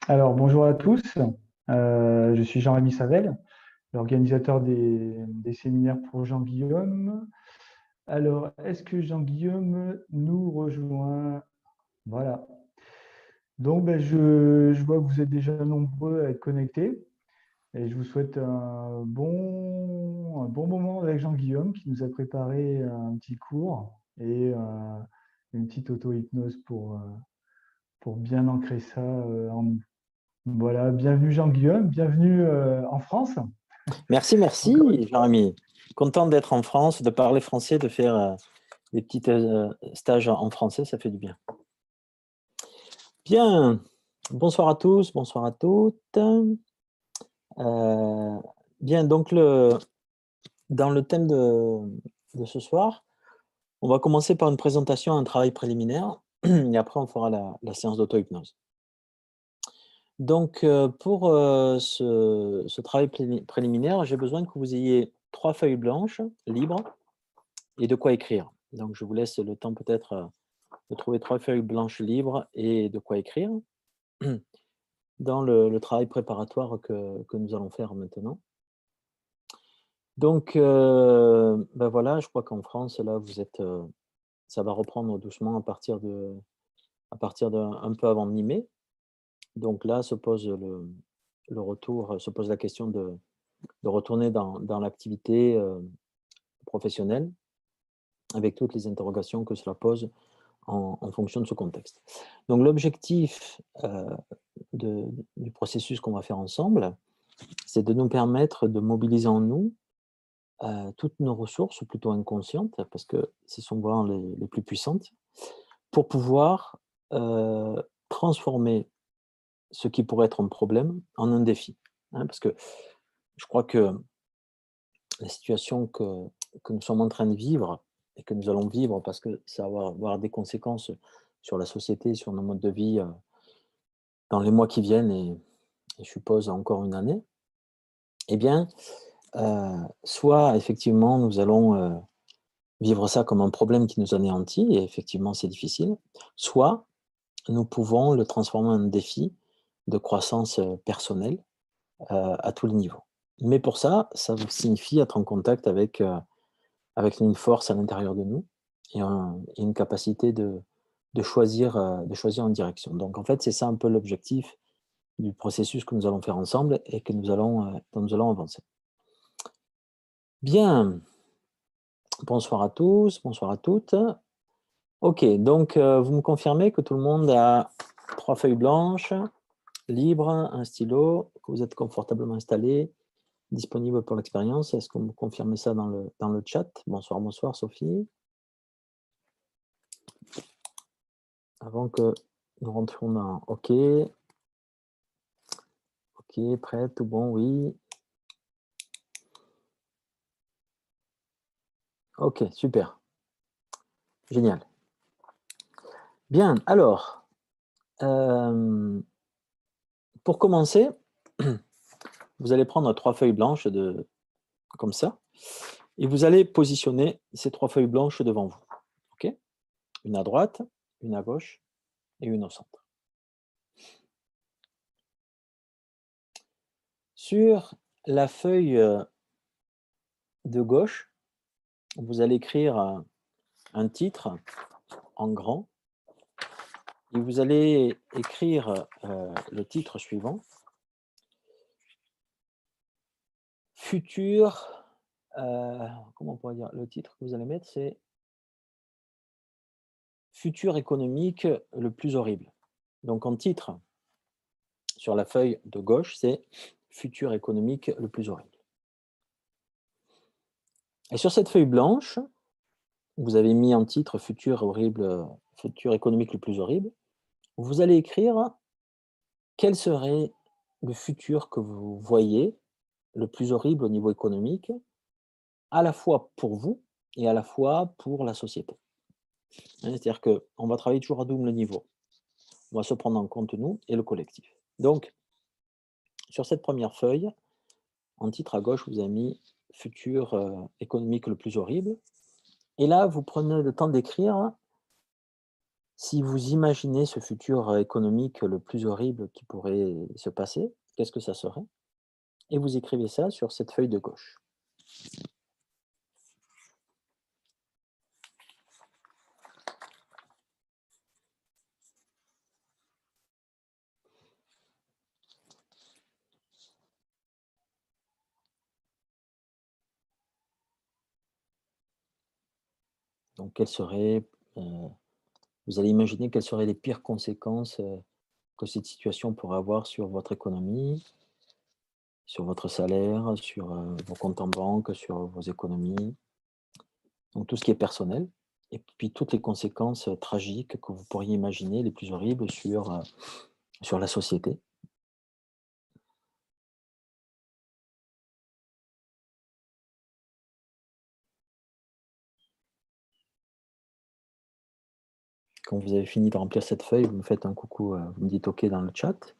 Alors, bonjour à tous. Je suis Jean-Rémy Savel, l'organisateur des séminaires pour Jean-Guillaume. Alors, est-ce que Jean-Guillaume nous rejoint? Voilà. Donc, je vois que vous êtes déjà nombreux à être connectés et je vous souhaite un bon moment avec Jean-Guillaume qui nous a préparé un petit cours et une petite auto-hypnose pour bien ancrer ça en nous. Voilà, bienvenue Jean-Guillaume, bienvenue en France. Merci, Encore une merci, fois. Jean-Ami. Content d'être en France, de parler français, de faire des petits stages en français, ça fait du bien. Bien, bonsoir à tous, bonsoir à toutes. Euh, bien, donc dans le thème de ce soir, on va commencer par une présentation, un travail préliminaire, et après on fera la séance d'auto-hypnose. Donc, pour ce travail préliminaire, j'ai besoin que vous ayez 3 feuilles blanches, libres, et de quoi écrire. Donc, je vous laisse le temps peut-être de trouver 3 feuilles blanches libres et de quoi écrire dans le travail préparatoire que nous allons faire maintenant. Donc, ben voilà, je crois qu'en France, là, vous êtes, ça va reprendre doucement à partir d'un peu avant mi-mai. Donc là, se pose le retour, se pose la question de retourner dans l'activité professionnelle avec toutes les interrogations que cela pose en fonction de ce contexte. Donc l'objectif du processus qu'on va faire ensemble, c'est de nous permettre de mobiliser en nous toutes nos ressources, plutôt inconscientes, parce que ce sont vraiment les plus puissantes, pour pouvoir transformer ce qui pourrait être un problème en un défi. Hein, parce que je crois que la situation que nous sommes en train de vivre et que nous allons vivre, parce que ça va avoir des conséquences sur la société, sur nos modes de vie dans les mois qui viennent et je suppose encore une année, eh bien, soit effectivement nous allons vivre ça comme un problème qui nous anéantit, et effectivement c'est difficile, soit nous pouvons le transformer en un défi de croissance personnelle à tous les niveaux. Mais pour ça, ça signifie être en contact avec une force à l'intérieur de nous et une capacité de choisir une direction. Donc en fait, c'est ça un peu l'objectif du processus que nous allons faire ensemble et que dont nous allons avancer. Bien, bonsoir à tous, bonsoir à toutes. Ok, donc vous me confirmez que tout le monde a 3 feuilles blanches, libres, un stylo, que vous êtes confortablement installé, disponible pour l'expérience. Est-ce que vous me confirmez ça dans le chat? Bonsoir, bonsoir Sophie. Avant que nous rentrions dans OK. OK, prêt, tout bon, oui. OK, super. Génial. Bien, alors, pour commencer, vous allez prendre 3 feuilles blanches comme ça, et vous allez positionner ces 3 feuilles blanches devant vous. OK? Une à droite, une à gauche et une au centre. Sur la feuille de gauche, vous allez écrire un titre en grand et vous allez écrire le titre suivant. Futur, comment on pourrait dire? Le titre que vous allez mettre, c'est futur économique le plus horrible. Donc en titre, sur la feuille de gauche, c'est futur économique le plus horrible. Et sur cette feuille blanche, vous avez mis en titre futur horrible, futur économique le plus horrible. Vous allez écrire quel serait le futur que vous voyez le plus horrible au niveau économique, à la fois pour vous et à la fois pour la société. C'est-à-dire qu'on va travailler toujours à double niveau. On va se prendre en compte nous et le collectif. Donc, sur cette première feuille, en titre à gauche, vous avez mis futur économique le plus horrible. Et là, vous prenez le temps d'écrire Si vous imaginez ce futur économique le plus horrible qui pourrait se passer, qu'est-ce que ça serait? Et vous écrivez ça sur cette feuille de gauche. Donc, vous allez imaginer quelles seraient les pires conséquences que cette situation pourrait avoir sur votre économie, sur votre salaire, sur vos comptes en banque, sur vos économies, donc tout ce qui est personnel, et puis toutes les conséquences tragiques que vous pourriez imaginer, les plus horribles, sur la société. Quand vous avez fini de remplir cette feuille, vous me faites un coucou, vous me dites OK dans le chat.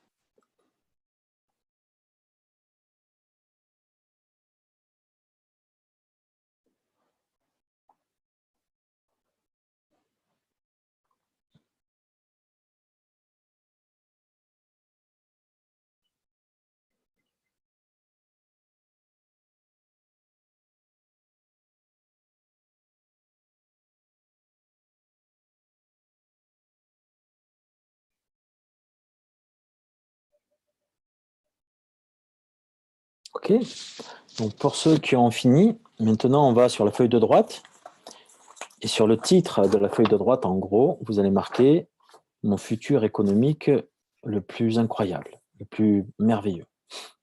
OK. Donc pour ceux qui ont fini, maintenant on va sur la feuille de droite. Et sur le titre de la feuille de droite, en gros, vous allez marquer « Mon futur économique le plus incroyable, le plus merveilleux ».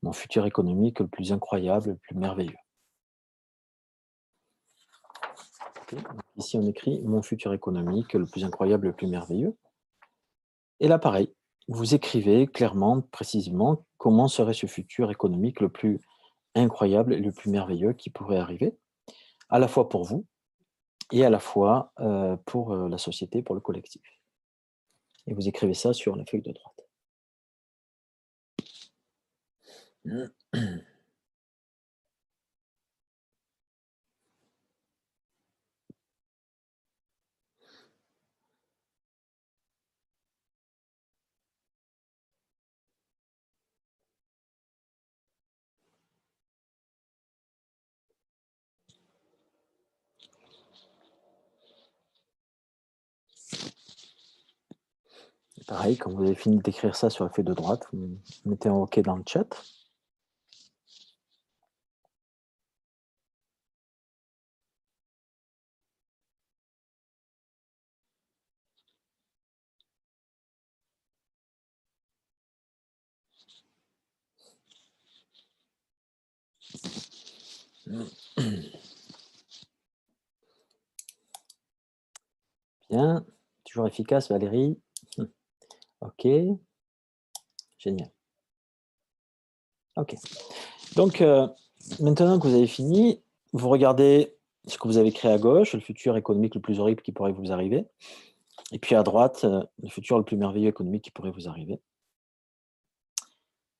Mon futur économique le plus incroyable, le plus merveilleux. Okay. Ici, on écrit « Mon futur économique le plus incroyable, le plus merveilleux ». Et là, pareil, vous écrivez clairement, précisément, comment serait ce futur économique le plus incroyable et le plus merveilleux qui pourrait arriver, à la fois pour vous et à la fois pour la société, pour le collectif. Et vous écrivez ça sur la feuille de droite. Pareil, quand vous avez fini d'écrire ça sur la feuille de droite, vous mettez un OK dans le chat. Bien, toujours efficace Valérie. OK, génial. OK. Donc, maintenant que vous avez fini, vous regardez ce que vous avez créé à gauche, le futur économique le plus horrible qui pourrait vous arriver. Et puis à droite, le futur le plus merveilleux économique qui pourrait vous arriver.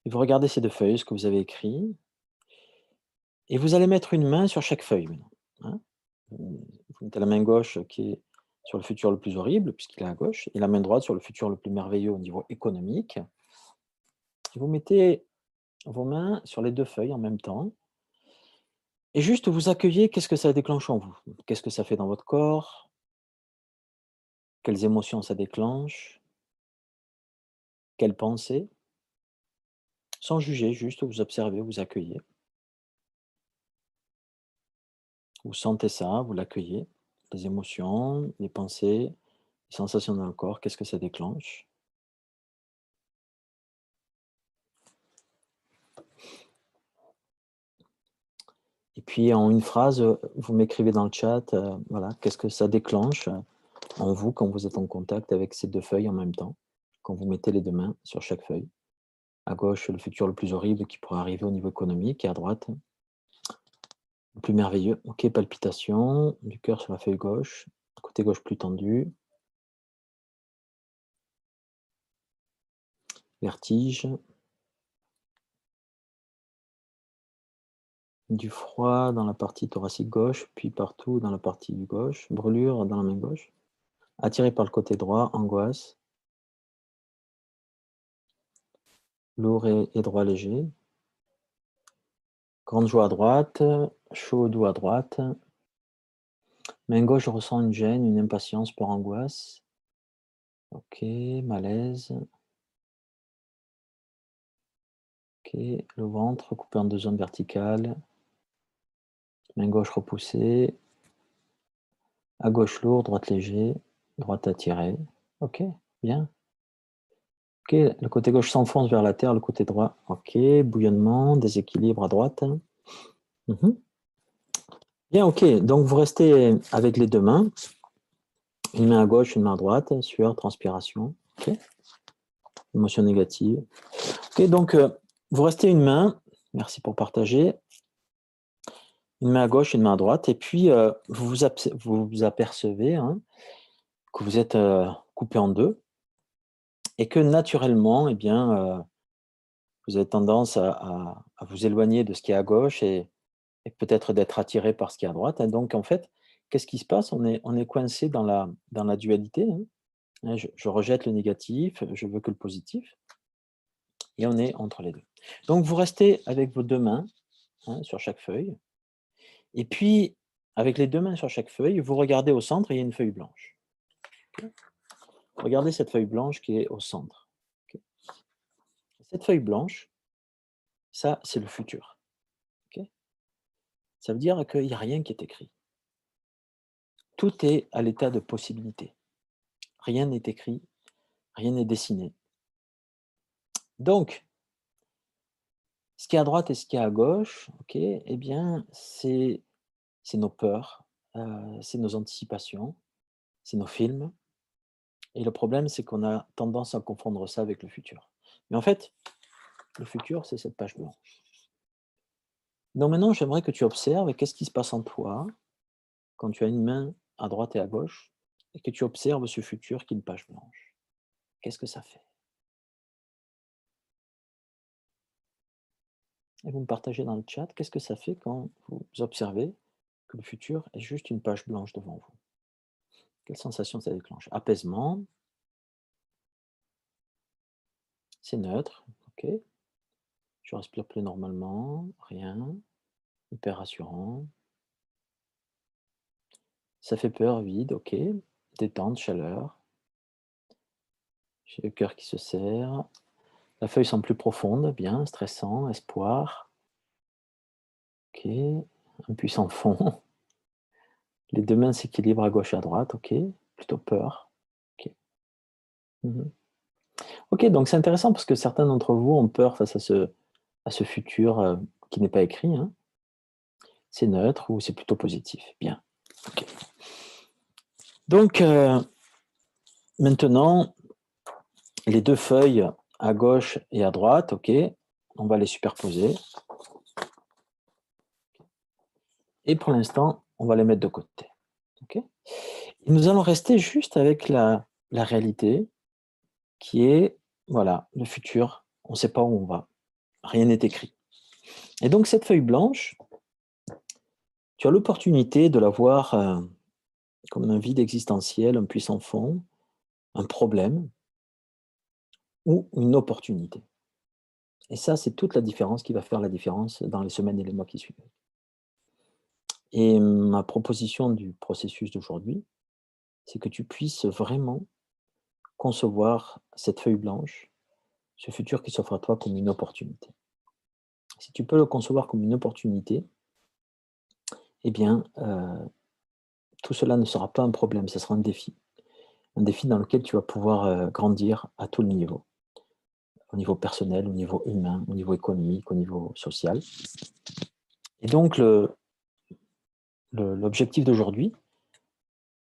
Et vous regardez ces deux feuilles, ce que vous avez écrit. Et vous allez mettre une main sur chaque feuille maintenant. Hein. Vous mettez la main gauche qui est sur le futur le plus horrible, puisqu'il est à gauche, et la main droite sur le futur le plus merveilleux au niveau économique. Et vous mettez vos mains sur les deux feuilles en même temps. Et juste vous accueillez, qu'est-ce que ça déclenche en vous? Qu'est-ce que ça fait dans votre corps? Quelles émotions ça déclenche? Quelles pensées? Sans juger, juste vous observez, vous accueillez. Vous sentez ça, vous l'accueillez. Les émotions, les pensées, les sensations dans le corps, qu'est-ce que ça déclenche? Et puis en une phrase, vous m'écrivez dans le chat, voilà, qu'est-ce que ça déclenche en vous quand vous êtes en contact avec ces deux feuilles en même temps, quand vous mettez les deux mains sur chaque feuille. À gauche, le futur le plus horrible qui pourrait arriver au niveau économique, et à droite, le plus merveilleux. OK, palpitation du cœur sur la feuille gauche, côté gauche plus tendu. Vertige. Du froid dans la partie thoracique gauche, puis partout dans la partie gauche. Brûlure dans la main gauche. Attiré par le côté droit, angoisse. Lourd et droit léger. Grande joie à droite, chaud doux à droite. Main gauche, je ressens une gêne, une impatience, peur, angoisse. Ok, malaise. Ok, le ventre coupé en 2 zones verticales. Main gauche repoussée. À gauche lourd, droite léger, droite attirée. Ok, bien. Ok, le côté gauche s'enfonce vers la terre, le côté droit. Ok, bouillonnement, déséquilibre à droite. Bien, ok. Donc vous restez avec les 2 mains. Une main à gauche, une main à droite. Sueur, transpiration. Ok. Émotion négative. Ok, donc vous restez une main. Merci pour partager. Une main à gauche, une main à droite. Et puis vous vous apercevez que vous êtes coupé en 2. Et que naturellement, eh bien, vous avez tendance à vous éloigner de ce qui est à gauche et peut-être d'être attiré par ce qui est à droite. Et donc, en fait, qu'est-ce qui se passe? On est coincé dans la dualité. Je rejette le négatif, je veux que le positif. Et on est entre les 2. Donc, vous restez avec vos 2 mains sur chaque feuille. Et puis, avec les 2 mains sur chaque feuille, vous regardez au centre et il y a une feuille blanche. Okay. Regardez cette feuille blanche qui est au centre. Okay. Cette feuille blanche, ça, c'est le futur. Okay. Ça veut dire qu'il n'y a rien qui est écrit. Tout est à l'état de possibilité. Rien n'est écrit, rien n'est dessiné. Donc, ce qui est à droite et ce qui est à gauche, okay, eh bien, c'est nos peurs, c'est nos anticipations, c'est nos films. Et le problème, c'est qu'on a tendance à confondre ça avec le futur. Mais en fait, le futur, c'est cette page blanche. Donc maintenant, j'aimerais que tu observes qu'est-ce qui se passe en toi quand tu as une main à droite et à gauche et que tu observes ce futur qui est une page blanche. Qu'est-ce que ça fait? Et vous me partagez dans le chat, qu'est-ce que ça fait quand vous observez que le futur est juste une page blanche devant vous? Quelle sensation ça déclenche? Apaisement. C'est neutre, ok. Je respire plus normalement, rien. Hyper rassurant. Ça fait peur, vide, ok. Détente, chaleur. J'ai le cœur qui se serre. La feuille semble plus profonde, bien, stressant, espoir. Ok. Un puissant fond. Les 2 mains s'équilibrent à gauche et à droite, ok. Plutôt peur. Ok. Ok, donc c'est intéressant parce que certains d'entre vous ont peur face à ce futur qui n'est pas écrit. C'est neutre ou c'est plutôt positif. Bien. Okay. Donc, maintenant, les 2 feuilles à gauche et à droite, ok, on va les superposer. Et pour l'instant, on va les mettre de côté. Okay. Et nous allons rester juste avec la réalité qui est, voilà, le futur. On ne sait pas où on va. Rien n'est écrit. Et donc, cette feuille blanche, tu as l'opportunité de la voir comme un vide existentiel, un puissant fond, un problème ou une opportunité. Et ça, c'est toute la différence qui va faire la différence dans les semaines et les mois qui suivent. Et ma proposition du processus d'aujourd'hui, c'est que tu puisses vraiment concevoir cette feuille blanche, ce futur qui s'offre à toi comme une opportunité. Si tu peux le concevoir comme une opportunité, eh bien, tout cela ne sera pas un problème, ce sera un défi. Un défi dans lequel tu vas pouvoir grandir à tous les niveaux. Au niveau personnel, au niveau humain, au niveau économique, au niveau social. Et donc, l'objectif d'aujourd'hui,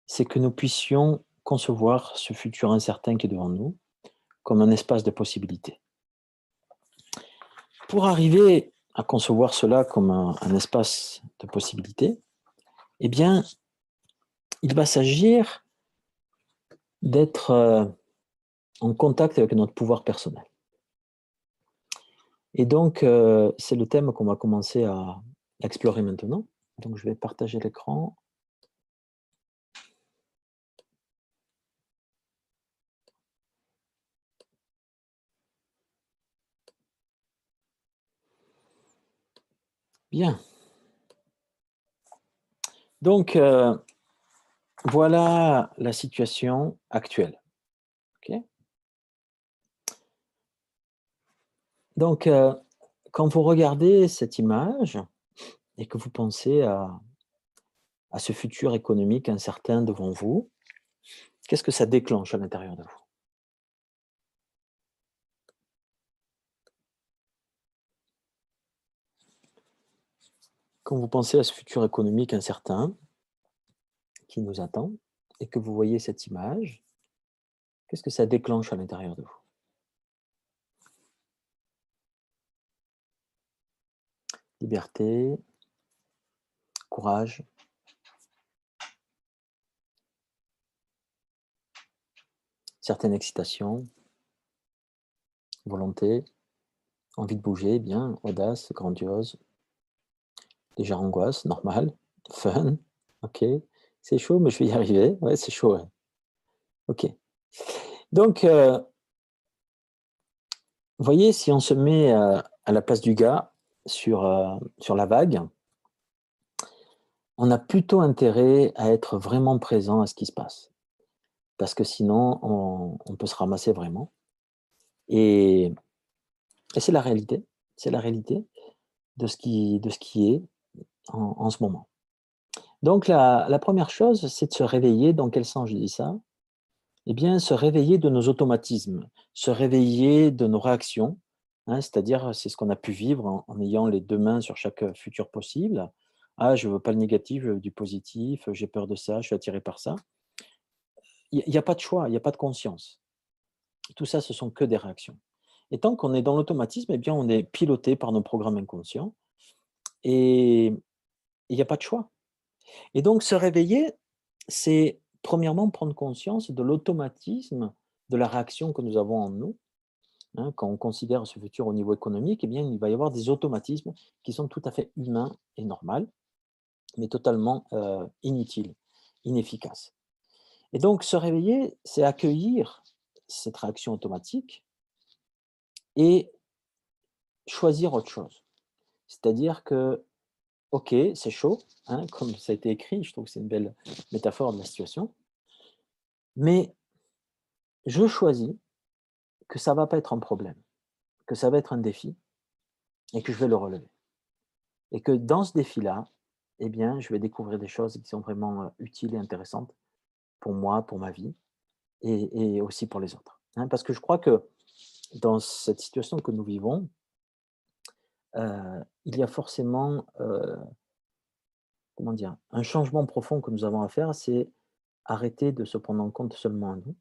c'est que nous puissions concevoir ce futur incertain qui est devant nous comme un espace de possibilités. Pour arriver à concevoir cela comme un espace de possibilités, eh bien, il va s'agir d'être en contact avec notre pouvoir personnel. Et donc, c'est le thème qu'on va commencer à explorer maintenant. Donc, je vais partager l'écran. Bien. Donc, voilà la situation actuelle. Ok. Donc, quand vous regardez cette image et que vous pensez à ce futur économique incertain devant vous, qu'est-ce que ça déclenche à l'intérieur de vous? Quand vous pensez à ce futur économique incertain qui nous attend et que vous voyez cette image, qu'est-ce que ça déclenche à l'intérieur de vous? Liberté, courage, certaine excitation, volonté, envie de bouger, bien, audace, grandiose, légère angoisse, normal, fun, ok. C'est chaud, mais je vais y arriver. Ouais, c'est chaud, ouais. Ok. Donc, vous voyez, si on se met à la place du gars sur la vague, on a plutôt intérêt à être vraiment présent à ce qui se passe. Parce que sinon, on peut se ramasser vraiment. Et, et c'est la réalité. C'est la réalité de ce qui est en ce moment. Donc, la première chose, c'est de se réveiller. Dans quel sens je dis ça? Eh bien, se réveiller de nos automatismes, se réveiller de nos réactions, hein, c'est-à-dire, c'est ce qu'on a pu vivre en ayant les 2 mains sur chaque futur possible. Ah, je veux pas le négatif, je veux du positif, j'ai peur de ça, je suis attiré par ça. Il y a pas de choix, il y a pas de conscience. Tout ça, ce sont que des réactions. Et tant qu'on est dans l'automatisme, eh bien, on est piloté par nos programmes inconscients et il y a pas de choix. Et donc se réveiller, c'est premièrement prendre conscience de l'automatisme de la réaction que nous avons en nous. Hein, quand on considère ce futur au niveau économique, eh bien, il va y avoir des automatismes qui sont tout à fait humains et normaux, mais totalement inutiles, inefficaces. Et donc, se réveiller, c'est accueillir cette réaction automatique et choisir autre chose. C'est-à-dire que, ok, c'est chaud, hein, comme ça a été écrit, je trouve que c'est une belle métaphore de la situation, mais je choisis que ça ne va pas être un problème, que ça va être un défi et que je vais le relever. Et que dans ce défi-là, eh bien, je vais découvrir des choses qui sont vraiment utiles et intéressantes pour moi, pour ma vie et aussi pour les autres. Hein. Parce que je crois que dans cette situation que nous vivons, il y a forcément, comment dire, un changement profond que nous avons à faire, c'est arrêter de se prendre en compte seulement à nous.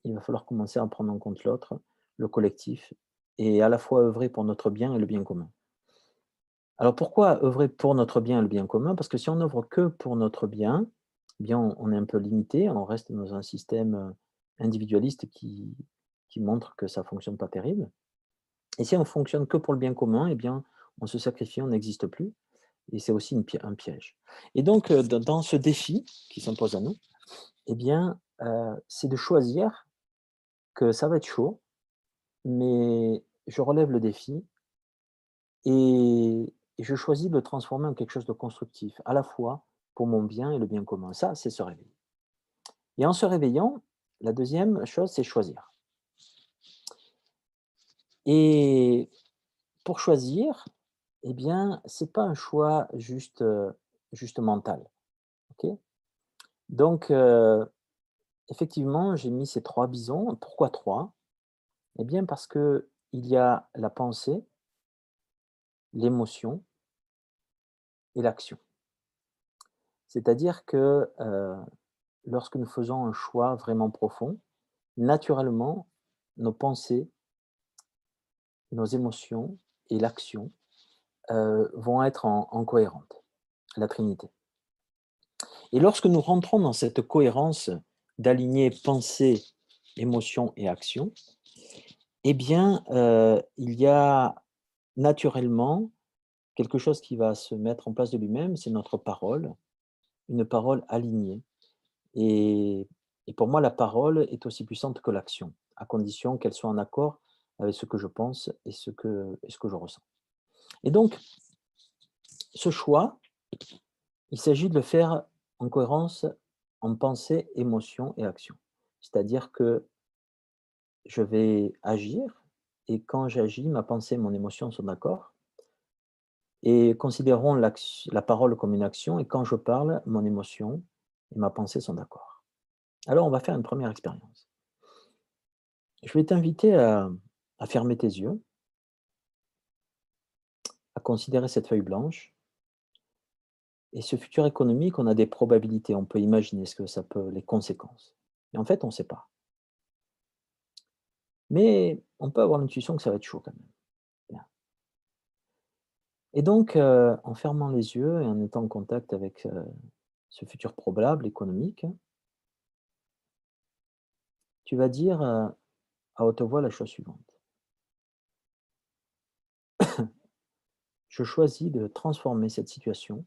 Il va falloir commencer à prendre en compte l'autre, le collectif, et à la fois œuvrer pour notre bien et le bien commun. Alors pourquoi œuvrer pour notre bien et le bien commun? Parce que si on œuvre que pour notre bien, eh bien on est un peu limité, on reste dans un système individualiste qui montre que ça ne fonctionne pas terrible. Et si on fonctionne que pour le bien commun, eh bien on se sacrifie, on n'existe plus. Et c'est aussi un piège. Et donc dans ce défi qui s'impose à nous, eh bien c'est de choisir que ça va être chaud, mais je relève le défi et je choisis de le transformer en quelque chose de constructif, à la fois pour mon bien et le bien commun. Ça, c'est se réveiller. Et en se réveillant, la deuxième chose, c'est choisir. Et pour choisir, eh bien, c'est pas un choix juste mental. Ok. Donc, effectivement, j'ai mis ces 3 bisons. Pourquoi 3? Eh bien, parce que il y a la pensée, l'émotion et l'action. C'est-à-dire que lorsque nous faisons un choix vraiment profond, naturellement, nos pensées, nos émotions et l'action vont être en cohérente, la Trinité. Et lorsque nous rentrons dans cette cohérence d'aligner pensée, émotion et action, eh bien, il y a naturellement quelque chose qui va se mettre en place de lui-même, c'est notre parole, une parole alignée. Et, et pour moi, la parole est aussi puissante que l'action, à condition qu'elle soit en accord avec ce que je pense et ce que je ressens. Et donc, ce choix, il s'agit de le faire en cohérence en pensée, émotion et action. C'est-à-dire que je vais agir et quand j'agis, ma pensée et mon émotion sont d'accord et considérons la parole comme une action et quand je parle, mon émotion et ma pensée sont d'accord. Alors on va faire une première expérience. Je vais t'inviter à fermer tes yeux, à considérer cette feuille blanche et ce futur économique, on a des probabilités, on peut imaginer ce que ça peut, les conséquences. Et en fait, on ne sait pas. Mais on peut avoir l'intuition que ça va être chaud quand même. Bien. Et donc, en fermant les yeux et en étant en contact avec ce futur probable économique, tu vas dire à haute voix la chose suivante. Je choisis de transformer cette situation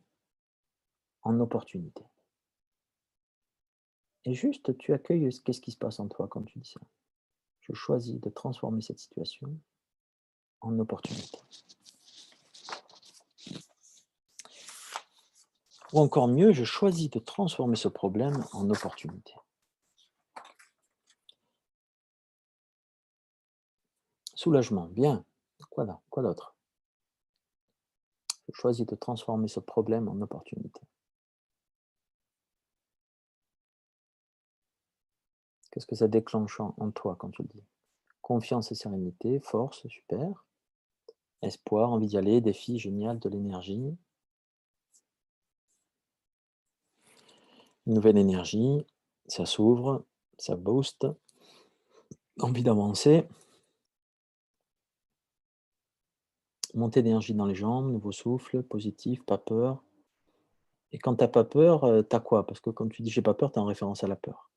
en opportunité. Et juste, tu accueilles qu'est-ce qui se passe en toi quand tu dis ça. Je choisis de transformer cette situation en opportunité. Ou encore mieux, je choisis de transformer ce problème en opportunité. Soulagement, bien. Quoi d'autre? Je choisis de transformer ce problème en opportunité. Qu'est-ce que ça déclenche en toi quand tu le dis? Confiance et sérénité, force, super. Espoir, envie d'y aller, défi, génial, de l'énergie. Une nouvelle énergie, ça s'ouvre, ça booste. Envie d'avancer. Montée d'énergie dans les jambes, nouveau souffle, positif, pas peur. Et quand tu n'as pas peur, tu as quoi? Parce que quand tu dis j'ai pas peur, tu es en référence à la peur.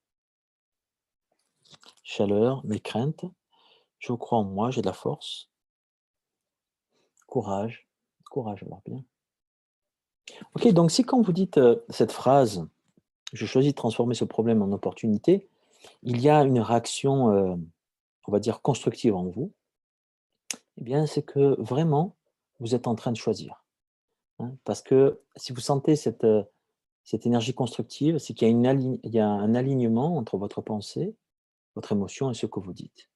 Chaleur, mes craintes. Je crois en moi, j'ai de la force. Courage. Courage, alors bien. Ok, donc si quand vous dites cette phrase, je choisis de transformer ce problème en opportunité, il y a une réaction, on va dire, constructive en vous, eh bien, c'est que vraiment, vous êtes en train de choisir. Hein, parce que si vous sentez cette énergie constructive, c'est qu'il y a, il y a un alignement entre votre pensée, votre émotion et ce que vous dites.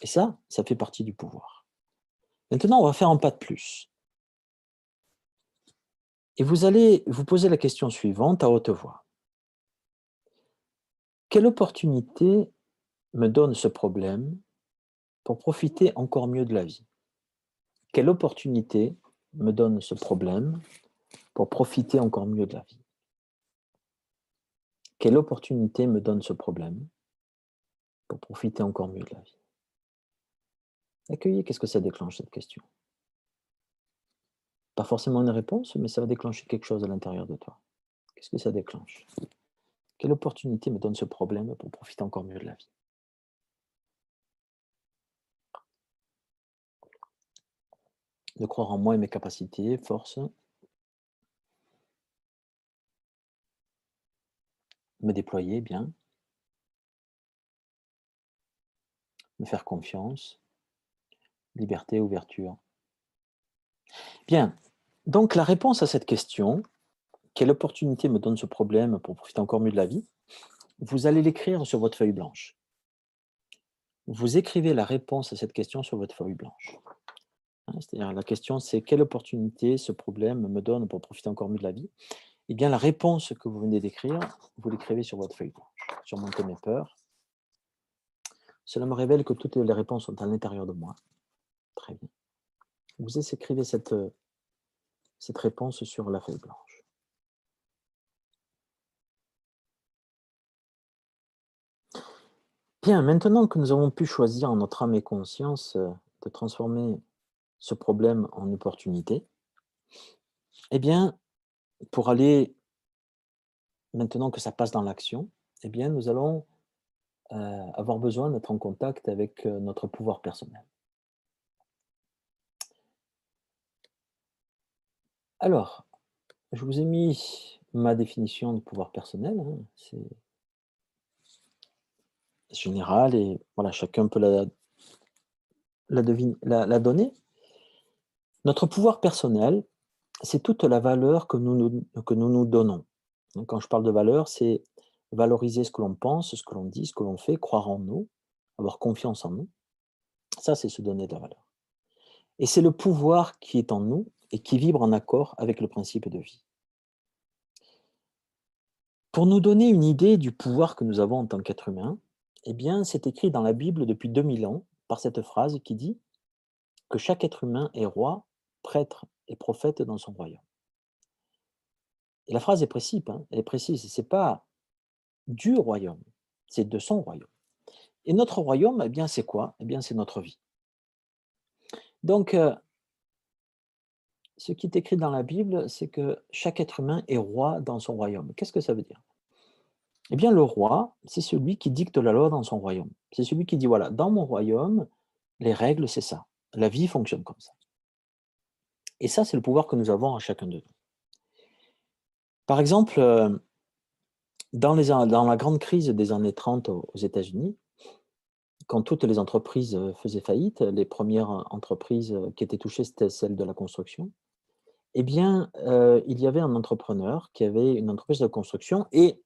Et ça fait partie du pouvoir. Maintenant, on va faire un pas de plus. Et vous allez vous poser la question suivante à haute voix. Quelle opportunité me donne ce problème pour profiter encore mieux de la vie? Quelle opportunité me donne ce problème pour profiter encore mieux de la vie? Quelle opportunité me donne ce problème pour profiter encore mieux de la vie? Accueillez, qu'est-ce que ça déclenche cette question? Pas forcément une réponse, mais ça va déclencher quelque chose à l'intérieur de toi. Qu'est-ce que ça déclenche? Quelle opportunité me donne ce problème pour profiter encore mieux de la vie? De croire en moi et mes capacités, force, me déployer bien, me faire confiance, liberté, ouverture. Bien, donc la réponse à cette question, quelle opportunité me donne ce problème pour profiter encore mieux de la vie? Vous allez l'écrire sur votre feuille blanche. Vous écrivez la réponse à cette question sur votre feuille blanche. Hein, c'est-à-dire la question c'est quelle opportunité ce problème me donne pour profiter encore mieux de la vie? Eh bien la réponse que vous venez d'écrire, vous l'écrivez sur votre feuille blanche. Surmonter mes peurs. Cela me révèle que toutes les réponses sont à l'intérieur de moi. Très bien. Vous écrivez cette réponse sur la feuille blanche. Bien, maintenant que nous avons pu choisir en notre âme et conscience de transformer ce problème en opportunité, eh bien, pour aller, maintenant que ça passe dans l'action, eh bien, nous allons avoir besoin d'être en contact avec notre pouvoir personnel. Alors, je vous ai mis ma définition de pouvoir personnel, hein, c'est général et voilà, chacun peut la donner. Notre pouvoir personnel, c'est toute la valeur que nous donnons. Donc, quand je parle de valeur, c'est valoriser ce que l'on pense, ce que l'on dit, ce que l'on fait, croire en nous, avoir confiance en nous. Ça, c'est se donner de la valeur. Et c'est le pouvoir qui est en nous et qui vibre en accord avec le principe de vie. Pour nous donner une idée du pouvoir que nous avons en tant qu'être humain, eh bien, c'est écrit dans la Bible depuis 2000 ans par cette phrase qui dit que chaque être humain est roi, prêtre et prophète dans son royaume. Et la phrase est précise, hein, elle est précise. C'est pas du royaume, c'est de son royaume. Et notre royaume, eh bien, c'est quoi? Eh bien, c'est notre vie. Donc, ce qui est écrit dans la Bible, c'est que chaque être humain est roi dans son royaume. Qu'est-ce que ça veut dire? Eh bien, le roi, c'est celui qui dicte la loi dans son royaume. C'est celui qui dit, voilà, dans mon royaume, les règles, c'est ça. La vie fonctionne comme ça. Et ça, c'est le pouvoir que nous avons à chacun de nous. Par exemple, dans la grande crise des années 30 aux États-Unis, quand toutes les entreprises faisaient faillite, les premières entreprises qui étaient touchées, c'était celles de la construction. Eh bien, il y avait un entrepreneur qui avait une entreprise de construction et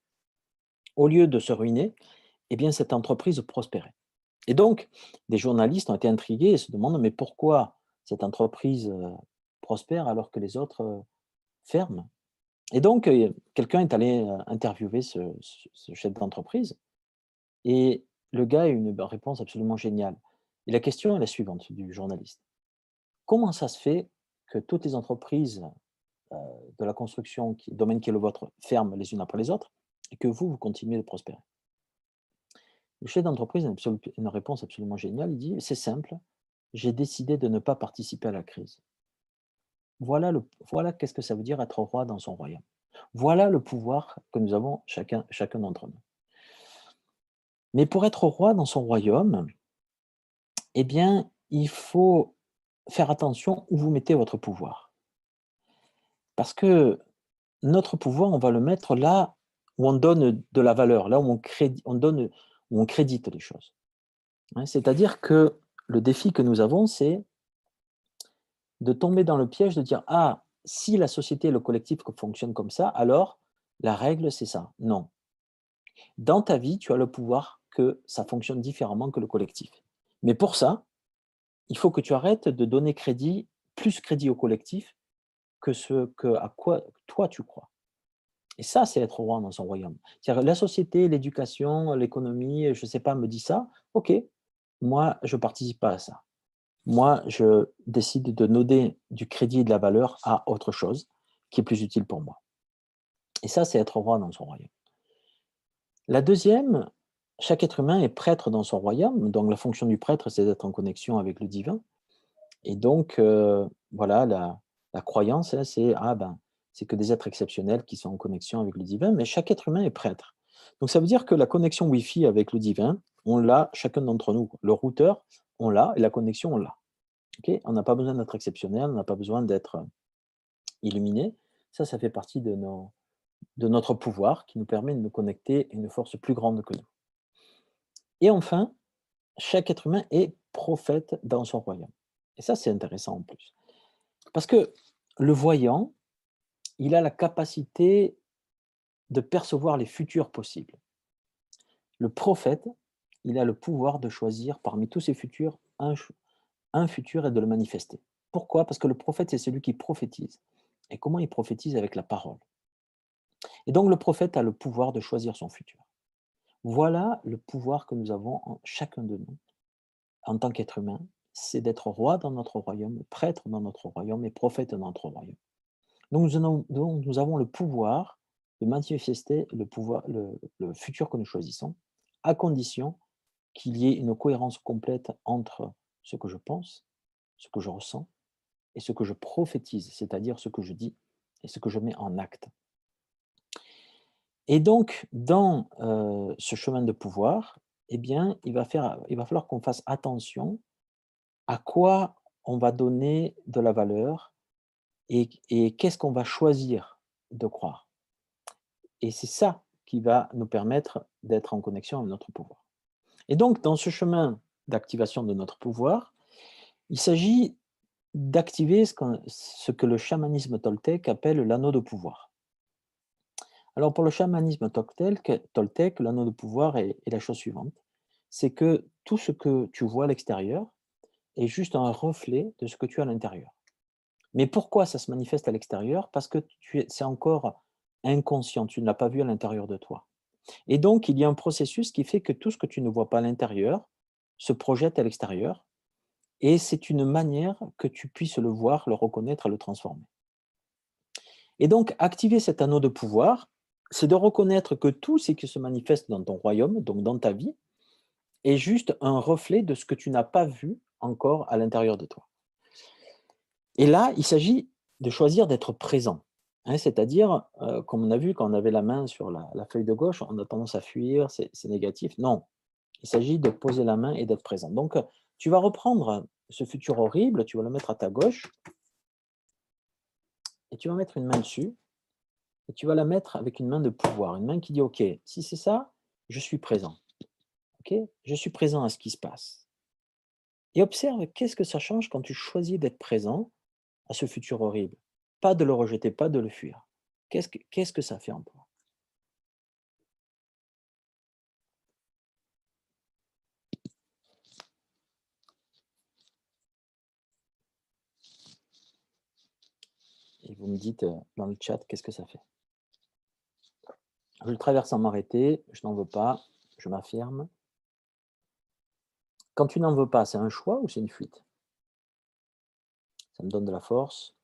au lieu de se ruiner, eh bien, cette entreprise prospérait. Et donc, des journalistes ont été intrigués et se demandent, mais pourquoi cette entreprise prospère alors que les autres ferment? Et donc, quelqu'un est allé interviewer ce chef d'entreprise et le gars a eu une réponse absolument géniale. Et la question est la suivante du journaliste. Comment ça se fait que toutes les entreprises de la construction, domaine qui est le vôtre, ferment les unes après les autres et que vous continuez de prospérer? Le chef d'entreprise a une réponse absolument géniale. Il dit, c'est simple, j'ai décidé de ne pas participer à la crise. Voilà qu'est-ce que ça veut dire être roi dans son royaume. Voilà le pouvoir que nous avons chacun d'entre nous. Mais pour être roi dans son royaume, eh bien, il faut faire attention où vous mettez votre pouvoir. Parce que notre pouvoir, on va le mettre là où on donne de la valeur, là où où on crédite les choses. Hein, c'est-à-dire que le défi que nous avons, c'est de tomber dans le piège de dire: «Ah, si la société et le collectif fonctionnent comme ça, alors la règle, c'est ça». Non. Dans ta vie, tu as le pouvoir que ça fonctionne différemment que le collectif. Mais pour ça, il faut que tu arrêtes de donner plus crédit au collectif que à quoi toi tu crois. Et ça, c'est être roi dans son royaume. C'est-à-dire la société, l'éducation, l'économie, je ne sais pas, me dit ça, OK, moi, je ne participe pas à ça. Moi, je décide de donner du crédit et de la valeur à autre chose qui est plus utile pour moi. Et ça, c'est être roi dans son royaume. La deuxième, chaque être humain est prêtre dans son royaume. Donc, la fonction du prêtre, c'est d'être en connexion avec le divin. Et donc, voilà, la croyance, hein, c'est que des êtres exceptionnels qui sont en connexion avec le divin, mais chaque être humain est prêtre. Donc, ça veut dire que la connexion Wi-Fi avec le divin, on l'a chacun d'entre nous. Le routeur, on l'a, et la connexion, on l'a. Okay, on n'a pas besoin d'être exceptionnel, on n'a pas besoin d'être illuminé. Ça fait partie de notre pouvoir qui nous permet de nous connecter à une force plus grande que nous. Et enfin, chaque être humain est prophète dans son royaume. Et ça, c'est intéressant en plus. Parce que le voyant, il a la capacité de percevoir les futurs possibles. Le prophète, il a le pouvoir de choisir parmi tous ces futurs un futur et de le manifester. Pourquoi? Parce que le prophète, c'est celui qui prophétise. Et comment il prophétise? Avec la parole. Et donc le prophète a le pouvoir de choisir son futur. Voilà le pouvoir que nous avons en chacun de nous, en tant qu'être humain, c'est d'être roi dans notre royaume, prêtre dans notre royaume et prophète dans notre royaume. Donc nous avons le pouvoir de manifester le futur que nous choisissons, à condition qu'il y ait une cohérence complète entre ce que je pense, ce que je ressens et ce que je prophétise, c'est-à-dire ce que je dis et ce que je mets en acte. Et donc, dans ce chemin de pouvoir, eh bien, il va falloir qu'on fasse attention à quoi on va donner de la valeur et qu'est-ce qu'on va choisir de croire. Et c'est ça qui va nous permettre d'être en connexion avec notre pouvoir. Et donc, dans ce chemin d'activation de notre pouvoir, il s'agit d'activer ce que le chamanisme toltèque appelle l'anneau de pouvoir. Alors pour le chamanisme toltèque, l'anneau de pouvoir est la chose suivante. C'est que tout ce que tu vois à l'extérieur est juste un reflet de ce que tu as à l'intérieur. Mais pourquoi ça se manifeste à l'extérieur? Parce que c'est encore inconscient, tu ne l'as pas vu à l'intérieur de toi. Et donc, il y a un processus qui fait que tout ce que tu ne vois pas à l'intérieur se projette à l'extérieur, et c'est une manière que tu puisses le voir, le reconnaître et le transformer. Et donc, activer cet anneau de pouvoir, c'est de reconnaître que tout ce qui se manifeste dans ton royaume, donc dans ta vie, est juste un reflet de ce que tu n'as pas vu encore à l'intérieur de toi. Et là, il s'agit de choisir d'être présent. Hein, c'est-à-dire, comme on a vu, quand on avait la main sur la feuille de gauche, on a tendance à fuir, c'est négatif. Non, il s'agit de poser la main et d'être présent. Donc, tu vas reprendre ce futur horrible, tu vas le mettre à ta gauche, et tu vas mettre une main dessus, et tu vas la mettre avec une main de pouvoir, une main qui dit, OK, si c'est ça, je suis présent. OK, je suis présent à ce qui se passe. Et observe qu'est-ce que ça change quand tu choisis d'être présent à ce futur horrible. Pas de le rejeter, pas de le fuir. Qu'est-ce que ça fait en toi? Et vous me dites dans le chat, qu'est-ce que ça fait? Je le traverse sans m'arrêter, je n'en veux pas, je m'affirme. Quand tu n'en veux pas, c'est un choix ou c'est une fuite? Ça me donne de la force,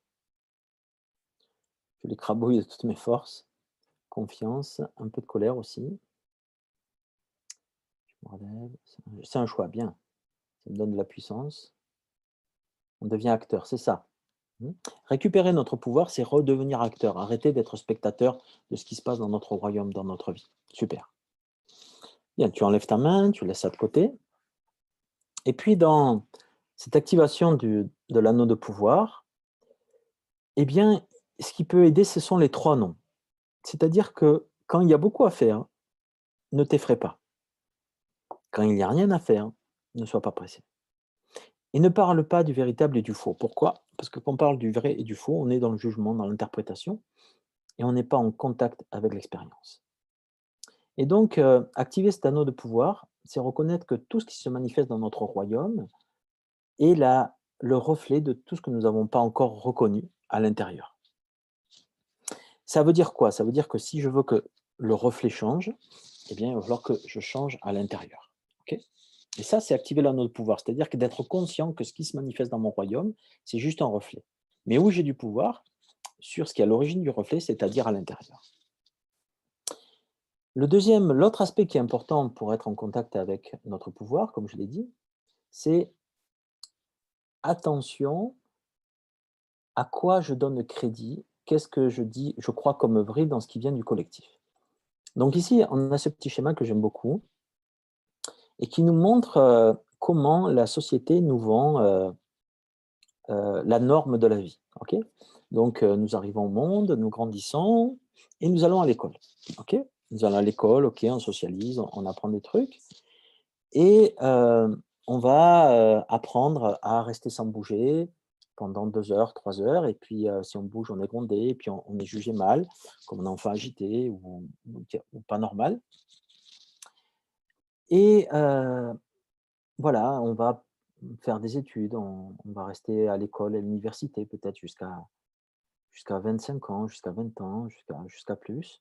je l'écrabouille de toutes mes forces, confiance, un peu de colère aussi. Je me relève, c'est un choix, bien. Ça me donne de la puissance. On devient acteur, c'est ça. Récupérer notre pouvoir, c'est redevenir acteur, arrêter d'être spectateur de ce qui se passe dans notre royaume, dans notre vie. Super. Bien, tu enlèves ta main, tu laisses ça de côté. Et puis, dans cette activation de l'anneau de pouvoir, eh bien, ce qui peut aider, ce sont les 3 noms. C'est-à-dire que quand il y a beaucoup à faire, ne t'effraie pas. Quand il n'y a rien à faire, ne sois pas pressé. Et ne parle pas du véritable et du faux. Pourquoi? Parce que quand on parle du vrai et du faux, on est dans le jugement, dans l'interprétation, et on n'est pas en contact avec l'expérience. Et donc, activer cet anneau de pouvoir, c'est reconnaître que tout ce qui se manifeste dans notre royaume est le reflet de tout ce que nous n'avons pas encore reconnu à l'intérieur. Ça veut dire quoi? Ça veut dire que si je veux que le reflet change, eh bien, il va falloir que je change à l'intérieur. Okay? Et ça, c'est activer l'anneau de pouvoir, c'est-à-dire que d'être conscient que ce qui se manifeste dans mon royaume, c'est juste un reflet. Mais où j'ai du pouvoir, sur ce qui est à l'origine du reflet, c'est-à-dire à l'intérieur. L'autre aspect qui est important pour être en contact avec notre pouvoir, comme je l'ai dit, c'est attention à quoi je donne crédit, qu'est-ce que je dis, je crois comme vrai dans ce qui vient du collectif. Donc ici, on a ce petit schéma que j'aime beaucoup et qui nous montre comment la société nous vend la norme de la vie. Okay, donc, nous arrivons au monde, nous grandissons et nous allons à l'école. Okay, nous allons à l'école, ok, on socialise, on apprend des trucs. Et on va apprendre à rester sans bouger pendant 2 heures, 3 heures. Et puis, si on bouge, on est grondé. Et puis, on est jugé mal, comme un enfant agité ou pas normal. Et voilà, on va faire des études, on va rester à l'école, à l'université, peut-être jusqu'à 25 ans, jusqu'à 20 ans, jusqu'à plus.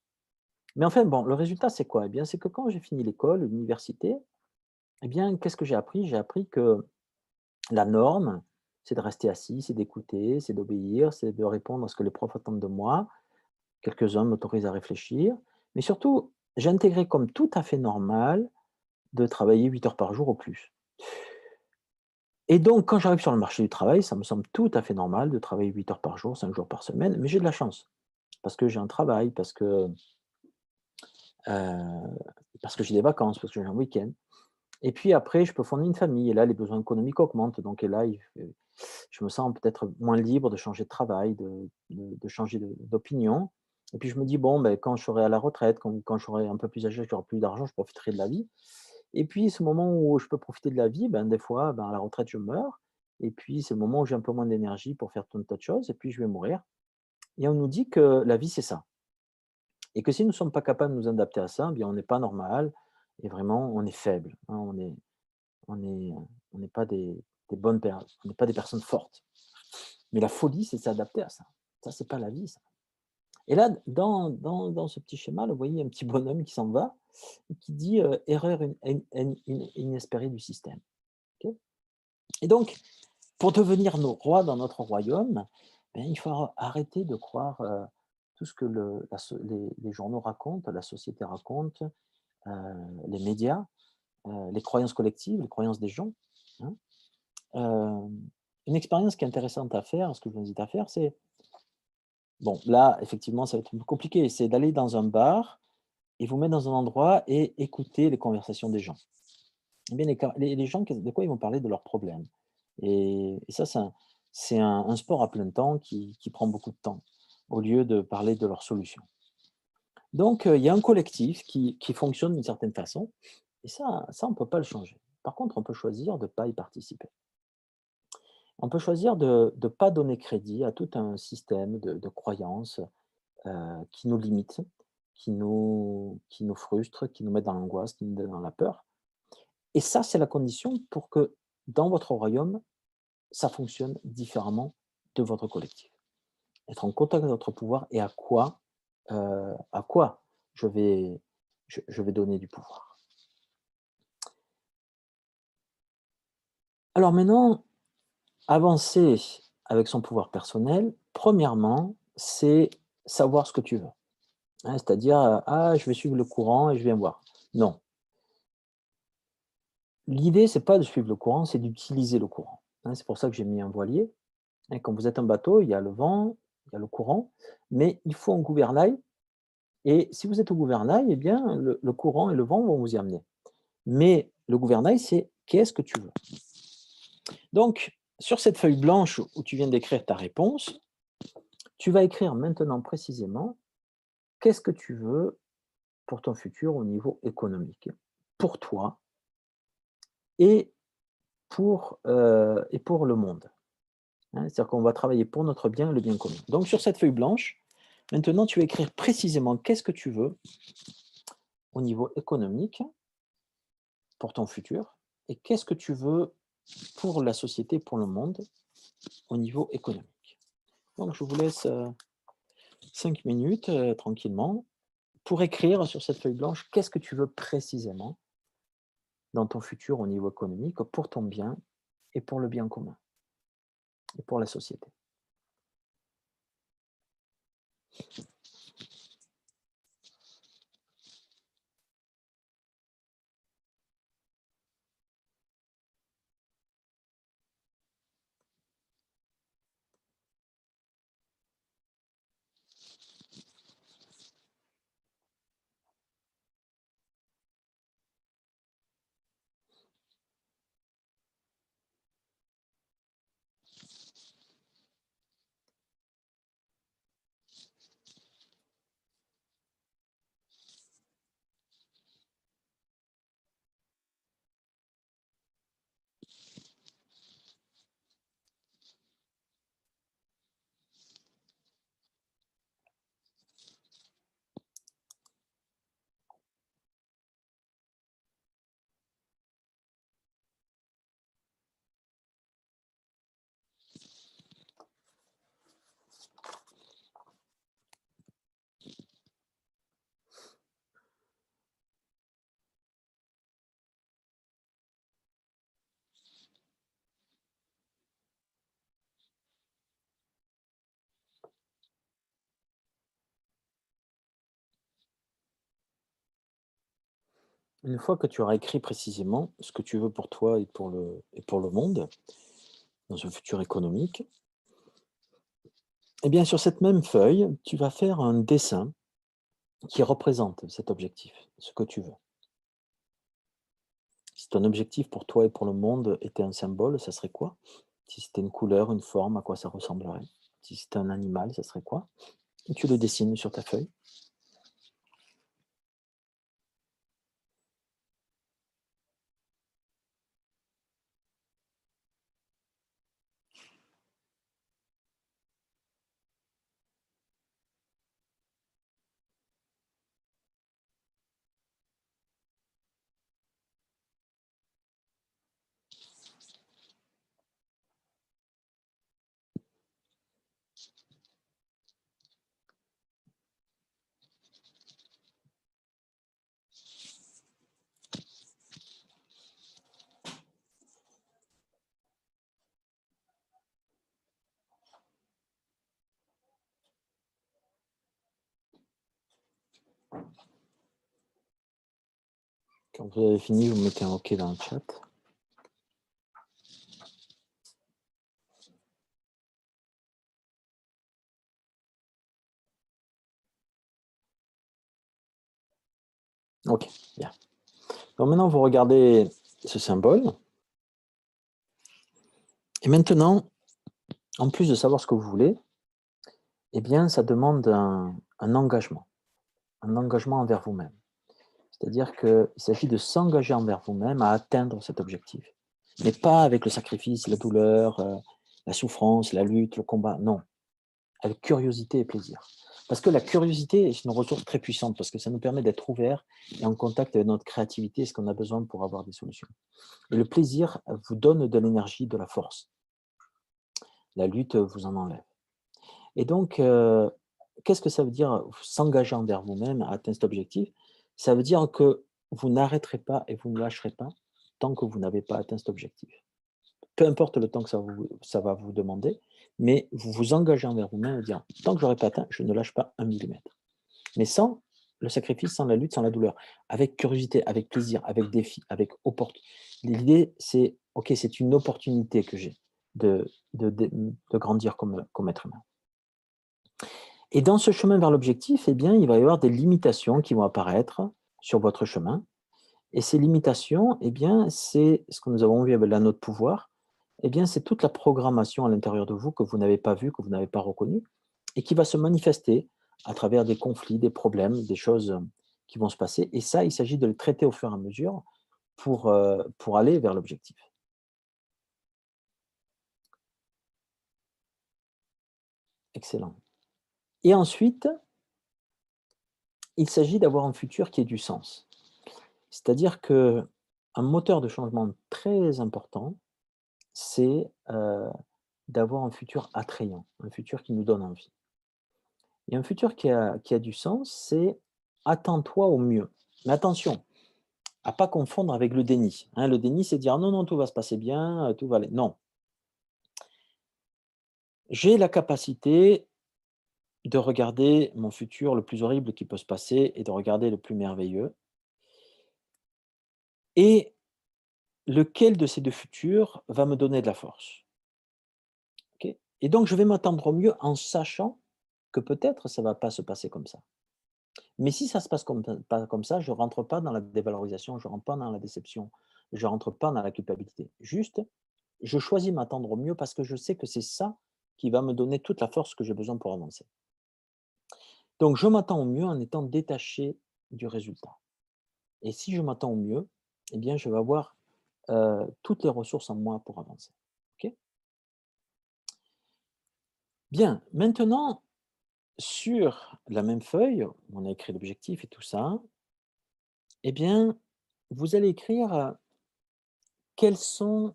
Mais enfin, bon, le résultat, c'est quoi? Eh bien, c'est que quand j'ai fini l'école, l'université, eh bien, qu'est-ce que j'ai appris? J'ai appris que la norme, c'est de rester assis, c'est d'écouter, c'est d'obéir, c'est de répondre à ce que les profs attendent de moi. Quelques-uns m'autorisent à réfléchir. Mais surtout, j'ai intégré comme tout à fait normal de travailler 8 heures par jour au plus. Et donc, quand j'arrive sur le marché du travail, ça me semble tout à fait normal de travailler 8 heures par jour, 5 jours par semaine, mais j'ai de la chance. Parce que j'ai un travail, parce que j'ai des vacances, parce que j'ai un week-end. Et puis après, je peux fonder une famille. Et là, les besoins économiques augmentent. Donc et là, je me sens peut-être moins libre de changer de travail, de changer d'opinion. Et puis je me dis, bon, ben, quand je serai à la retraite, quand je serai un peu plus âgé, que j'aurai plus d'argent, je profiterai de la vie. Et puis ce moment où je peux profiter de la vie, ben, des fois, ben, à la retraite, je meurs. et puis c'est le moment où j'ai un peu moins d'énergie pour faire tout un tas de choses, et puis je vais mourir. Et on nous dit que la vie, c'est ça. Et que si nous ne sommes pas capables de nous adapter à ça, eh bien on n'est pas normal, et vraiment on est faible, hein, on est, on n'est pas des bonnes personnes, on n'est pas des personnes fortes. Mais la folie, c'est de s'adapter à ça. Ça, c'est pas la vie, ça. Et là, dans ce petit schéma, là, vous voyez un petit bonhomme qui s'en va et qui dit, «Erreur inespérée du système». OK? Et donc, pour devenir nos rois dans notre royaume, ben, il faut arrêter de croire, tout ce que les journaux racontent, la société raconte, les médias, les croyances collectives, les croyances des gens, hein. Une expérience qui est intéressante à faire, ce que je vous invite à faire, c'est bon, là, effectivement, ça va être un peu compliqué, c'est d'aller dans un bar et vous mettre dans un endroit et écouter les conversations des gens. Eh bien, les gens, de quoi ils vont parler? De leurs problèmes. Et ça, c'est un sport à plein temps qui prend beaucoup de temps, au lieu de parler de leurs solutions. Donc, il y a un collectif qui fonctionne d'une certaine façon, et ça, on ne peut pas le changer. Par contre, on peut choisir de ne pas y participer. On peut choisir de ne pas donner crédit à tout un système de croyances qui nous limitent, qui nous frustrent, qui nous mettent dans l'angoisse, qui nous mettent dans la peur. Et ça, c'est la condition pour que dans votre royaume, ça fonctionne différemment de votre collectif. Être en contact avec votre pouvoir et à quoi je vais donner du pouvoir. Alors maintenant, avancer avec son pouvoir personnel, premièrement, c'est savoir ce que tu veux. Hein, c'est-à-dire, ah, je vais suivre le courant et je viens voir. Non. L'idée, c'est pas de suivre le courant, c'est d'utiliser le courant. Hein, c'est pour ça que j'ai mis un voilier. Hein, quand vous êtes un bateau, il y a le vent, il y a le courant, mais il faut un gouvernail. Et si vous êtes au gouvernail, eh bien, le courant et le vent vont vous y amener. Mais le gouvernail, c'est qu'est-ce que tu veux. Donc, sur cette feuille blanche où tu viens d'écrire ta réponse, tu vas écrire maintenant précisément qu'est-ce que tu veux pour ton futur au niveau économique, pour toi et pour le monde. Hein. C'est-à-dire qu'on va travailler pour notre bien et le bien commun. Donc, sur cette feuille blanche, maintenant, tu vas écrire précisément qu'est-ce que tu veux au niveau économique pour ton futur et qu'est-ce que tu veux pour la société, pour le monde au niveau économique. Donc, je vous laisse 5 minutes tranquillement pour écrire sur cette feuille blanche qu'est-ce que tu veux précisément dans ton futur au niveau économique pour ton bien et pour le bien commun et pour la société. Une fois que tu auras écrit précisément ce que tu veux pour toi et pour le monde, dans un futur économique, eh bien sur cette même feuille, tu vas faire un dessin qui représente cet objectif, ce que tu veux. Si ton objectif pour toi et pour le monde était un symbole, ça serait quoi? Si c'était une couleur, une forme, à quoi ça ressemblerait? Si c'était un animal, ça serait quoi? Et tu le dessines sur ta feuille. Quand vous avez fini, vous mettez un OK dans le chat. OK, bien. Donc maintenant, vous regardez ce symbole. Et maintenant, en plus de savoir ce que vous voulez, eh bien, ça demande un engagement envers vous-même. C'est-à-dire qu'il s'agit de s'engager envers vous-même à atteindre cet objectif. Mais pas avec le sacrifice, la douleur, la souffrance, la lutte, le combat, non. Avec curiosité et plaisir. Parce que la curiosité est une ressource très puissante, parce que ça nous permet d'être ouverts et en contact avec notre créativité, ce qu'on a besoin pour avoir des solutions. Et le plaisir vous donne de l'énergie, de la force. La lutte vous en enlève. Et donc, qu'est-ce que ça veut dire s'engager envers vous-même à atteindre cet objectif? Ça veut dire que vous n'arrêterez pas et vous ne lâcherez pas tant que vous n'avez pas atteint cet objectif. Peu importe le temps que ça va vous demander, mais vous vous engagez envers vous-même et dire tant que je n'aurai pas atteint, je ne lâche pas un millimètre. Mais sans le sacrifice, sans la lutte, sans la douleur, avec curiosité, avec plaisir, avec défi, avec opportunité. L'idée, c'est ok, c'est une opportunité que j'ai de grandir comme être humain. Et dans ce chemin vers l'objectif, eh bien, il va y avoir des limitations qui vont apparaître sur votre chemin. Et ces limitations, eh bien, c'est ce que nous avons vu avec la note pouvoir, eh bien, c'est toute la programmation à l'intérieur de vous que vous n'avez pas vue, que vous n'avez pas reconnue, et qui va se manifester à travers des conflits, des problèmes, des choses qui vont se passer. Et ça, il s'agit de les traiter au fur et à mesure pour aller vers l'objectif. Excellent. Et ensuite, il s'agit d'avoir un futur qui ait du sens. C'est-à-dire qu'un moteur de changement très important, c'est d'avoir un futur attrayant, un futur qui nous donne envie. Et un futur qui a du sens, c'est attends-toi au mieux. Mais attention, à ne pas confondre avec le déni. Hein, le déni, c'est dire non, non, tout va se passer bien, tout va aller. Non. J'ai la capacité de regarder mon futur le plus horrible qui peut se passer et de regarder le plus merveilleux. Et lequel de ces deux futurs va me donner de la force? Okay. Et donc, je vais m'attendre au mieux en sachant que peut-être ça ne va pas se passer comme ça. Mais si ça ne se passe pas comme ça, je ne rentre pas dans la dévalorisation, je ne rentre pas dans la déception, je ne rentre pas dans la culpabilité. Juste, je choisis m'attendre au mieux parce que je sais que c'est ça qui va me donner toute la force que j'ai besoin pour avancer. Donc, je m'attends au mieux en étant détaché du résultat. Et si je m'attends au mieux, eh bien, je vais avoir toutes les ressources en moi pour avancer. Okay. Bien, maintenant, sur la même feuille, on a écrit l'objectif et tout ça, eh bien, vous allez écrire quelles sont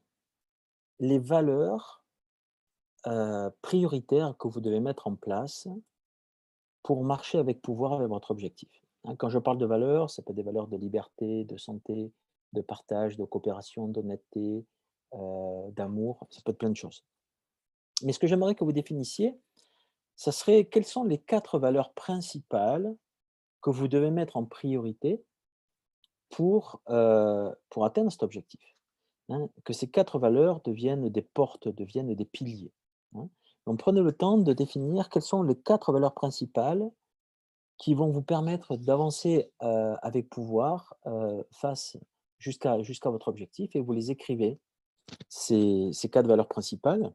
les valeurs prioritaires que vous devez mettre en place pour marcher avec pouvoir avec votre objectif. Hein, quand je parle de valeurs, ça peut être des valeurs de liberté, de santé, de partage, de coopération, d'honnêteté, d'amour, ça peut être plein de choses. Mais ce que j'aimerais que vous définissiez, ça serait quelles sont les 4 valeurs principales que vous devez mettre en priorité pour atteindre cet objectif. Hein, que ces 4 valeurs deviennent des portes, deviennent des piliers. Hein. Donc prenez le temps de définir quelles sont les 4 valeurs principales qui vont vous permettre d'avancer avec pouvoir jusqu'à votre objectif, et vous les écrivez, ces 4 valeurs principales.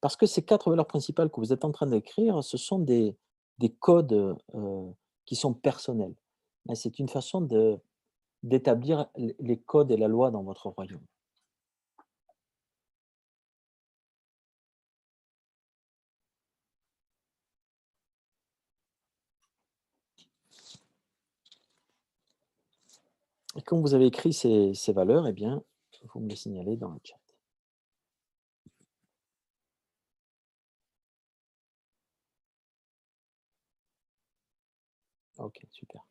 Parce que ces 4 valeurs principales que vous êtes en train d'écrire, ce sont des codes qui sont personnels. C'est une façon d'établir les codes et la loi dans votre royaume. Et quand vous avez écrit ces valeurs, eh bien, vous me les signalez dans le chat. Ok, super.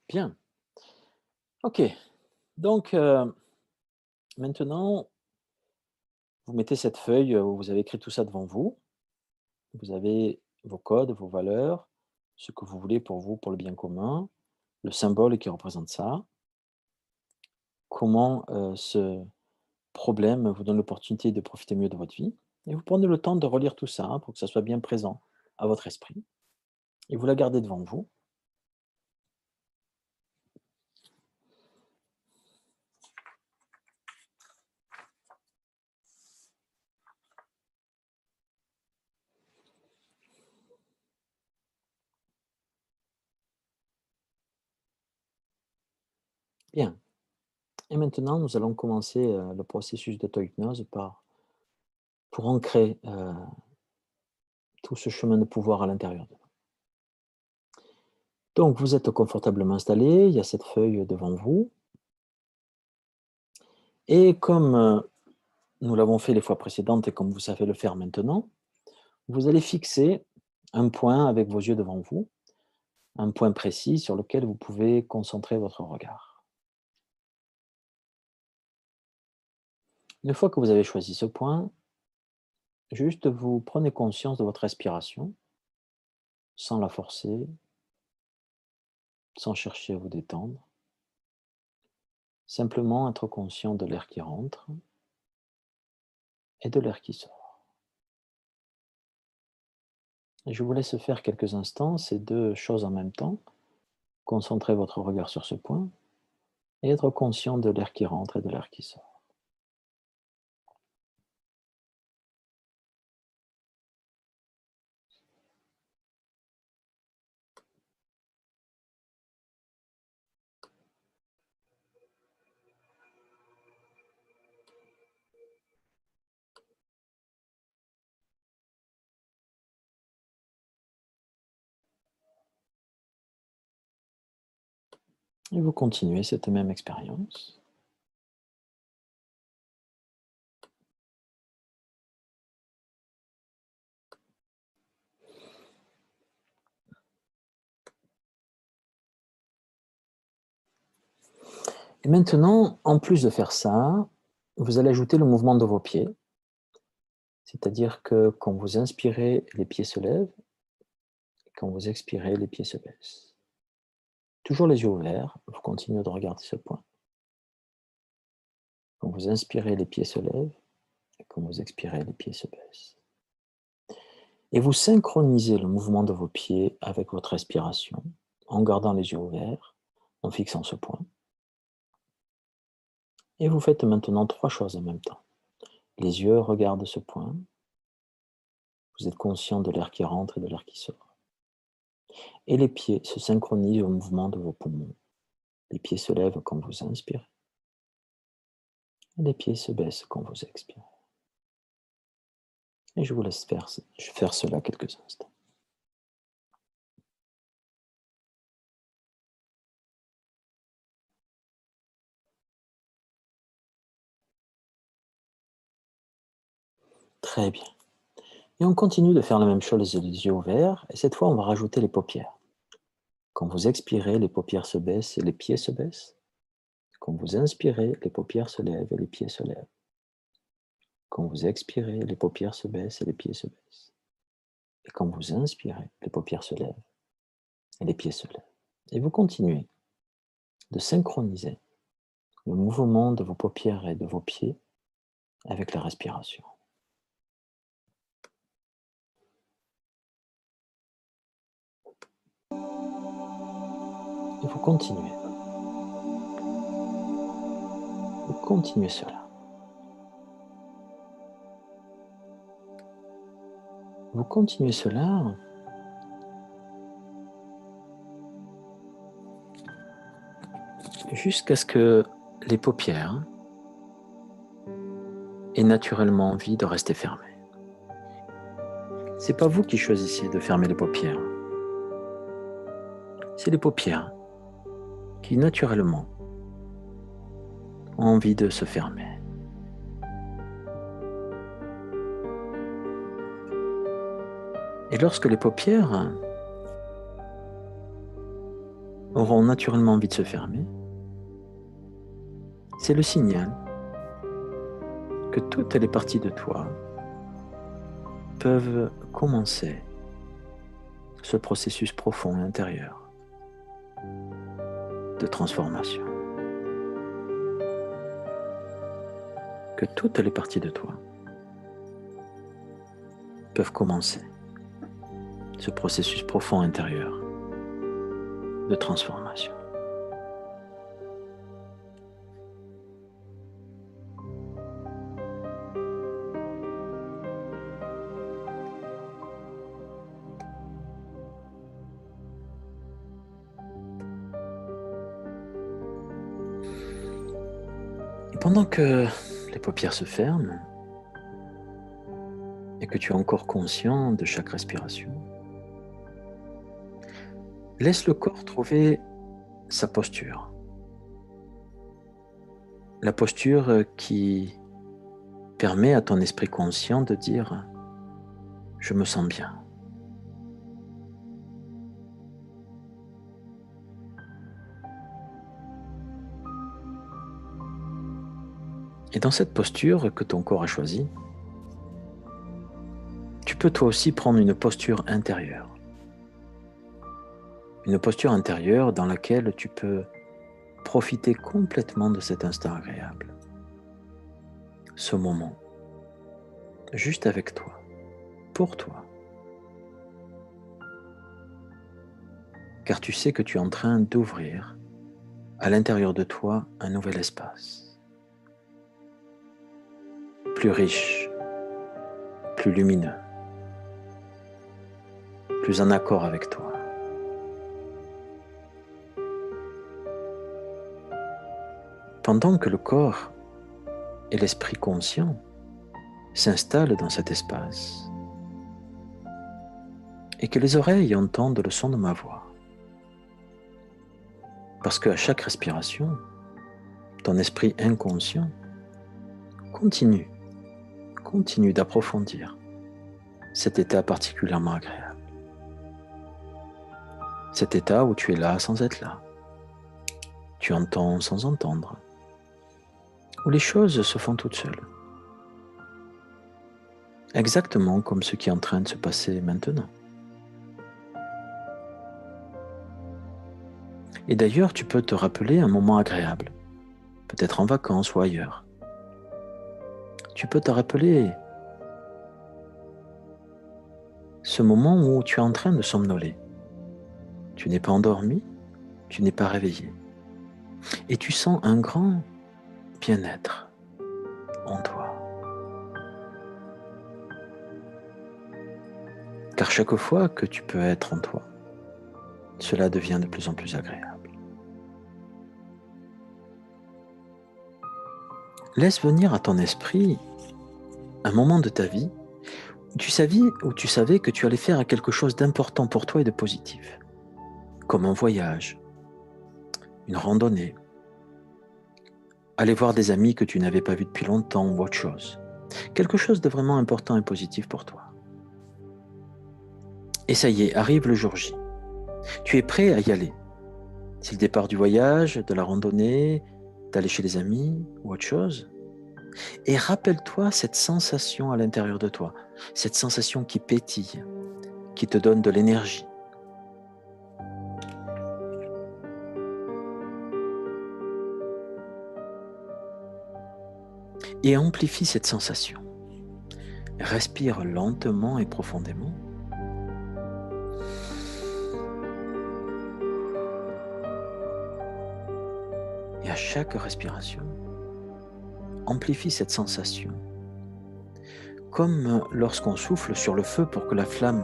Bien. Ok. Donc, maintenant, vous mettez cette feuille où vous avez écrit tout ça devant vous. Vous avez vos codes, vos valeurs, ce que vous voulez pour vous, pour le bien commun, le symbole qui représente ça. Comment ce problème vous donne l'opportunité de profiter mieux de votre vie. Et vous prenez le temps de relire tout ça pour que ça soit bien présent à votre esprit. Et vous la gardez devant vous. Bien. Et maintenant, nous allons commencer le processus d'auto-hypnose pour ancrer tout ce chemin de pouvoir à l'intérieur de nous. Donc, vous êtes confortablement installé, il y a cette feuille devant vous. Et comme nous l'avons fait les fois précédentes et comme vous savez le faire maintenant, vous allez fixer un point avec vos yeux devant vous, un point précis sur lequel vous pouvez concentrer votre regard. Une fois que vous avez choisi ce point, juste vous prenez conscience de votre respiration, sans la forcer, sans chercher à vous détendre. Simplement être conscient de l'air qui rentre et de l'air qui sort. Et je vous laisse faire quelques instants ces deux choses en même temps. Concentrez votre regard sur ce point et être conscient de l'air qui rentre et de l'air qui sort. Et vous continuez cette même expérience. Et maintenant, en plus de faire ça, vous allez ajouter le mouvement de vos pieds. C'est-à-dire que quand vous inspirez, les pieds se lèvent. Et quand vous expirez, les pieds se baissent. Toujours les yeux ouverts, vous continuez de regarder ce point. Quand vous inspirez, les pieds se lèvent. Et quand vous expirez, les pieds se baissent. Et vous synchronisez le mouvement de vos pieds avec votre respiration, en gardant les yeux ouverts, en fixant ce point. Et vous faites maintenant 3 choses en même temps. Les yeux regardent ce point. Vous êtes conscient de l'air qui rentre et de l'air qui sort. Et les pieds se synchronisent au mouvement de vos poumons. Les pieds se lèvent quand vous inspirez. Et les pieds se baissent quand vous expirez. Et je vous laisse faire cela quelques instants. Très bien. Et on continue de faire la même chose les yeux ouverts. Et cette fois, on va rajouter les paupières. Quand vous expirez, les paupières se baissent et les pieds se baissent. Quand vous inspirez, les paupières se lèvent et les pieds se lèvent. Quand vous expirez, les paupières se baissent et les pieds se baissent. Et quand vous inspirez, les paupières se lèvent et les pieds se lèvent. Et vous continuez de synchroniser le mouvement de vos paupières et de vos pieds avec la respiration. Et vous continuez. Vous continuez cela. Vous continuez cela jusqu'à ce que les paupières aient naturellement envie de rester fermées. C'est pas vous qui choisissez de fermer les paupières. C'est les paupières qui naturellement ont envie de se fermer. Et lorsque les paupières auront naturellement envie de se fermer, c'est le signal que toutes les parties de toi peuvent commencer ce processus profond et intérieur de transformation. Que toutes les parties de toi peuvent commencer ce processus profond intérieur de transformation. Et pendant que les paupières se ferment et que tu es encore conscient de chaque respiration, laisse le corps trouver sa posture. La posture qui permet à ton esprit conscient de dire « je me sens bien ». Et dans cette posture que ton corps a choisie, tu peux toi aussi prendre une posture intérieure. Une posture intérieure dans laquelle tu peux profiter complètement de cet instant agréable. Ce moment, juste avec toi, pour toi. Car tu sais que tu es en train d'ouvrir à l'intérieur de toi un nouvel espace. Plus riche, plus lumineux, plus en accord avec toi. Pendant que le corps et l'esprit conscient s'installent dans cet espace et que les oreilles entendent le son de ma voix. Parce qu'à chaque respiration, ton esprit inconscient continue d'approfondir cet état particulièrement agréable. Cet état où tu es là sans être là. Tu entends sans entendre. Où les choses se font toutes seules. Exactement comme ce qui est en train de se passer maintenant. Et d'ailleurs, tu peux te rappeler un moment agréable, peut-être en vacances ou ailleurs. Tu peux te rappeler ce moment où tu es en train de somnoler. Tu n'es pas endormi, tu n'es pas réveillé. Et tu sens un grand bien-être en toi. Car chaque fois que tu peux être en toi, cela devient de plus en plus agréable. Laisse venir à ton esprit un moment de ta vie où tu savais que tu allais faire quelque chose d'important pour toi et de positif, comme un voyage, une randonnée, aller voir des amis que tu n'avais pas vus depuis longtemps ou autre chose. Quelque chose de vraiment important et positif pour toi. Et ça y est, arrive le jour J. Tu es prêt à y aller. C'est le départ du voyage, de la randonnée, d'aller chez les amis ou autre chose. Et rappelle-toi cette sensation à l'intérieur de toi, cette sensation qui pétille, qui te donne de l'énergie. Et amplifie cette sensation. Respire lentement et profondément. Et à chaque respiration, amplifie cette sensation. Comme lorsqu'on souffle sur le feu pour que la flamme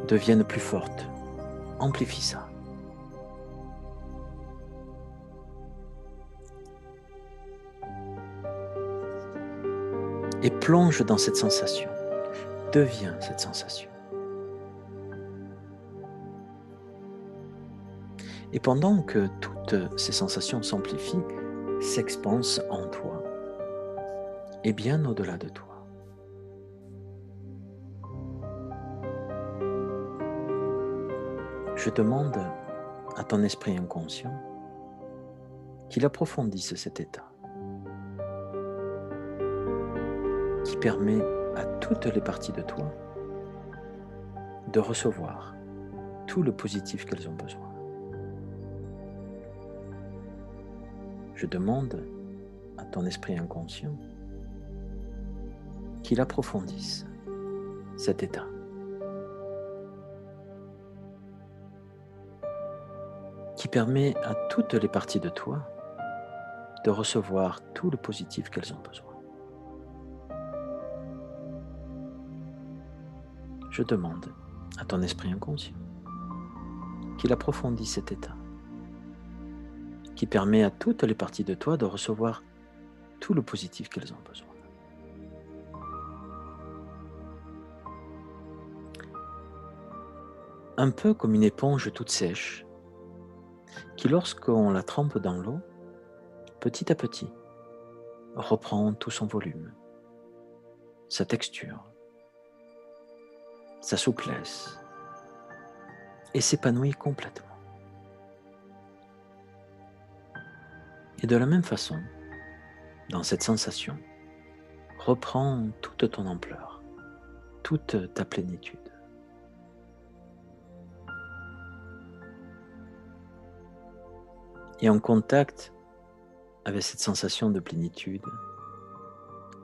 devienne plus forte. Amplifie ça. Et plonge dans cette sensation. Deviens cette sensation. Et pendant que toutes ces sensations s'amplifient, s'expansent en toi et bien au-delà de toi. Je demande à ton esprit inconscient qu'il approfondisse cet état, qui permet à toutes les parties de toi de recevoir tout le positif qu'elles ont besoin. Je demande à ton esprit inconscient qu'il approfondisse cet état. Qui permet à toutes les parties de toi de recevoir tout le positif qu'elles ont besoin. Je demande à ton esprit inconscient qu'il approfondisse cet état, qui permet à toutes les parties de toi de recevoir tout le positif qu'elles ont besoin. Un peu comme une éponge toute sèche, qui lorsqu'on la trempe dans l'eau, petit à petit, reprend tout son volume, sa texture, sa souplesse, et s'épanouit complètement. Et de la même façon, dans cette sensation, reprends toute ton ampleur, toute ta plénitude. Et en contact avec cette sensation de plénitude,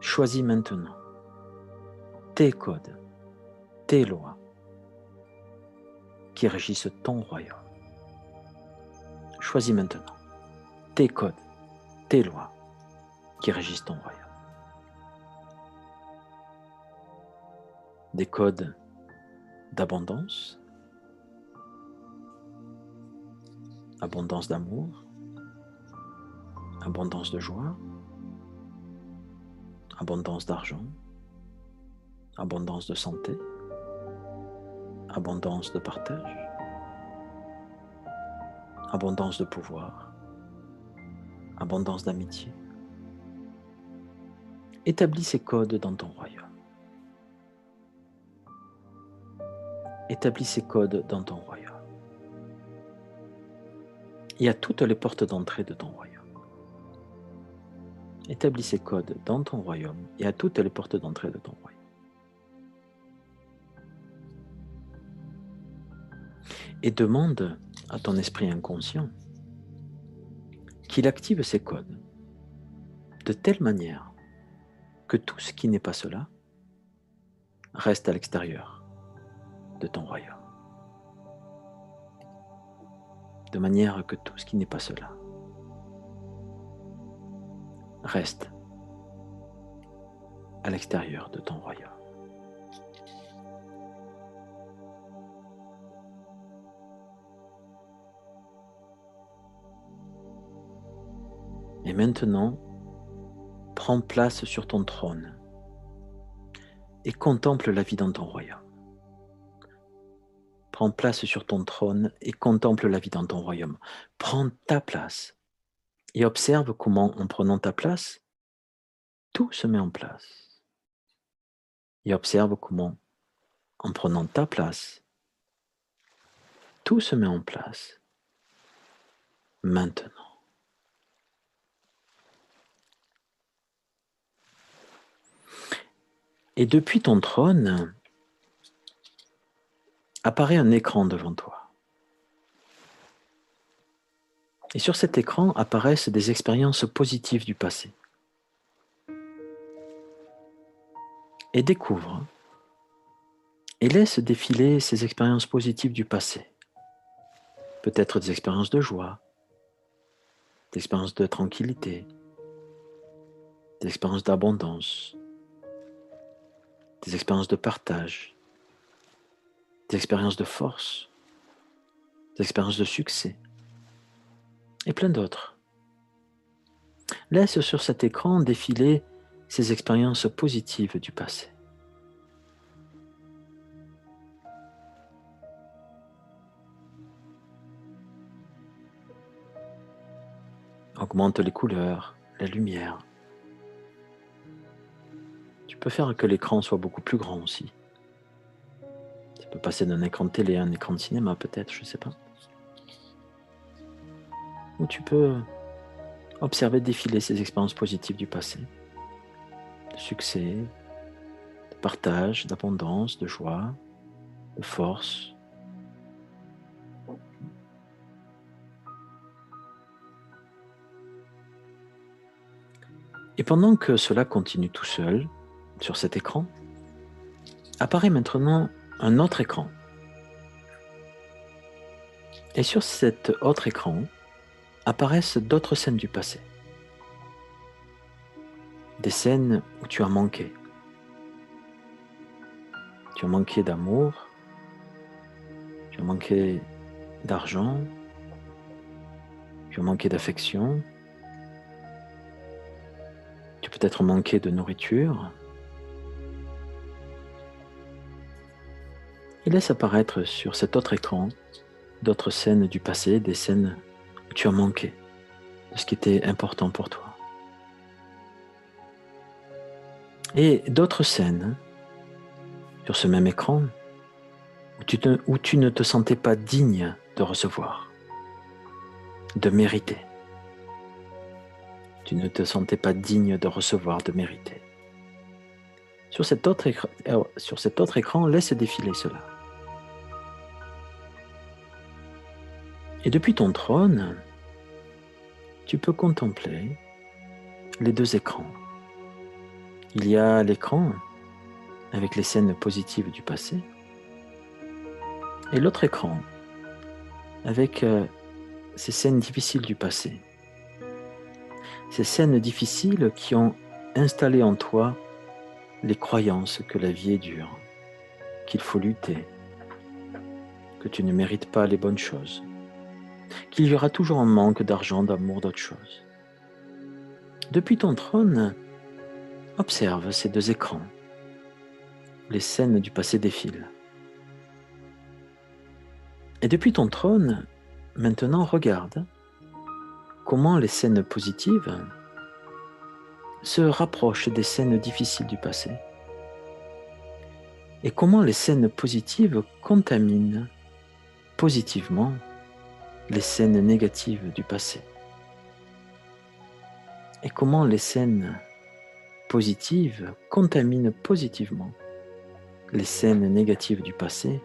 choisis maintenant tes codes, tes lois qui régissent ton royaume. Choisis maintenant tes codes, tes lois qui régissent ton royaume. Des codes d'abondance, abondance d'amour, abondance de joie, abondance d'argent, abondance de santé, abondance de partage, abondance de pouvoir, abondance d'amitié. Établis ces codes dans ton royaume. Établis ces codes dans ton royaume. Et à toutes les portes d'entrée de ton royaume. Établis ces codes dans ton royaume et à toutes les portes d'entrée de ton royaume. Et demande à ton esprit inconscient qu'il active ces codes de telle manière que tout ce qui n'est pas cela reste à l'extérieur de ton royaume. De manière que tout ce qui n'est pas cela reste à l'extérieur de ton royaume. Et maintenant, prends place sur ton trône et contemple la vie dans ton royaume. Prends place sur ton trône et contemple la vie dans ton royaume. Prends ta place et observe comment, en prenant ta place, tout se met en place. Et observe comment, en prenant ta place, tout se met en place maintenant. Et depuis ton trône, apparaît un écran devant toi. Et sur cet écran apparaissent des expériences positives du passé. Et découvre et laisse défiler ces expériences positives du passé. Peut-être des expériences de joie, des expériences de tranquillité, des expériences d'abondance, des expériences de partage, des expériences de force, des expériences de succès, et plein d'autres. Laisse sur cet écran défiler ces expériences positives du passé. Augmente les couleurs, la lumière. Tu peux faire que l'écran soit beaucoup plus grand aussi. Ça peut passer d'un écran de télé à un écran de cinéma peut-être, je ne sais pas. Ou tu peux observer défiler ces expériences positives du passé, de succès, de partage, d'abondance, de joie, de force. Et pendant que cela continue tout seul, sur cet écran, apparaît maintenant un autre écran. Et sur cet autre écran apparaissent d'autres scènes du passé. Des scènes où tu as manqué. Tu as manqué d'amour, tu as manqué d'argent, tu as manqué d'affection, tu as peut-être manqué de nourriture. Et laisse apparaître sur cet autre écran d'autres scènes du passé, des scènes où tu as manqué de ce qui était important pour toi. Et d'autres scènes sur ce même écran où tu ne te sentais pas digne de recevoir, de mériter. Tu ne te sentais pas digne de recevoir, de mériter. Sur cet autre écran, laisse défiler cela. Et depuis ton trône, tu peux contempler les deux écrans. Il y a l'écran avec les scènes positives du passé et l'autre écran avec ces scènes difficiles du passé. Ces scènes difficiles qui ont installé en toi les croyances que la vie est dure, qu'il faut lutter, que tu ne mérites pas les bonnes choses, qu'il y aura toujours un manque d'argent, d'amour, d'autres choses. Depuis ton trône, observe ces deux écrans. Les scènes du passé défilent. Et depuis ton trône, maintenant regarde comment les scènes positives se rapprochent des scènes difficiles du passé. Et comment les scènes positives contaminent positivement les scènes négatives du passé. Et comment les scènes positives contaminent positivement les scènes négatives du passé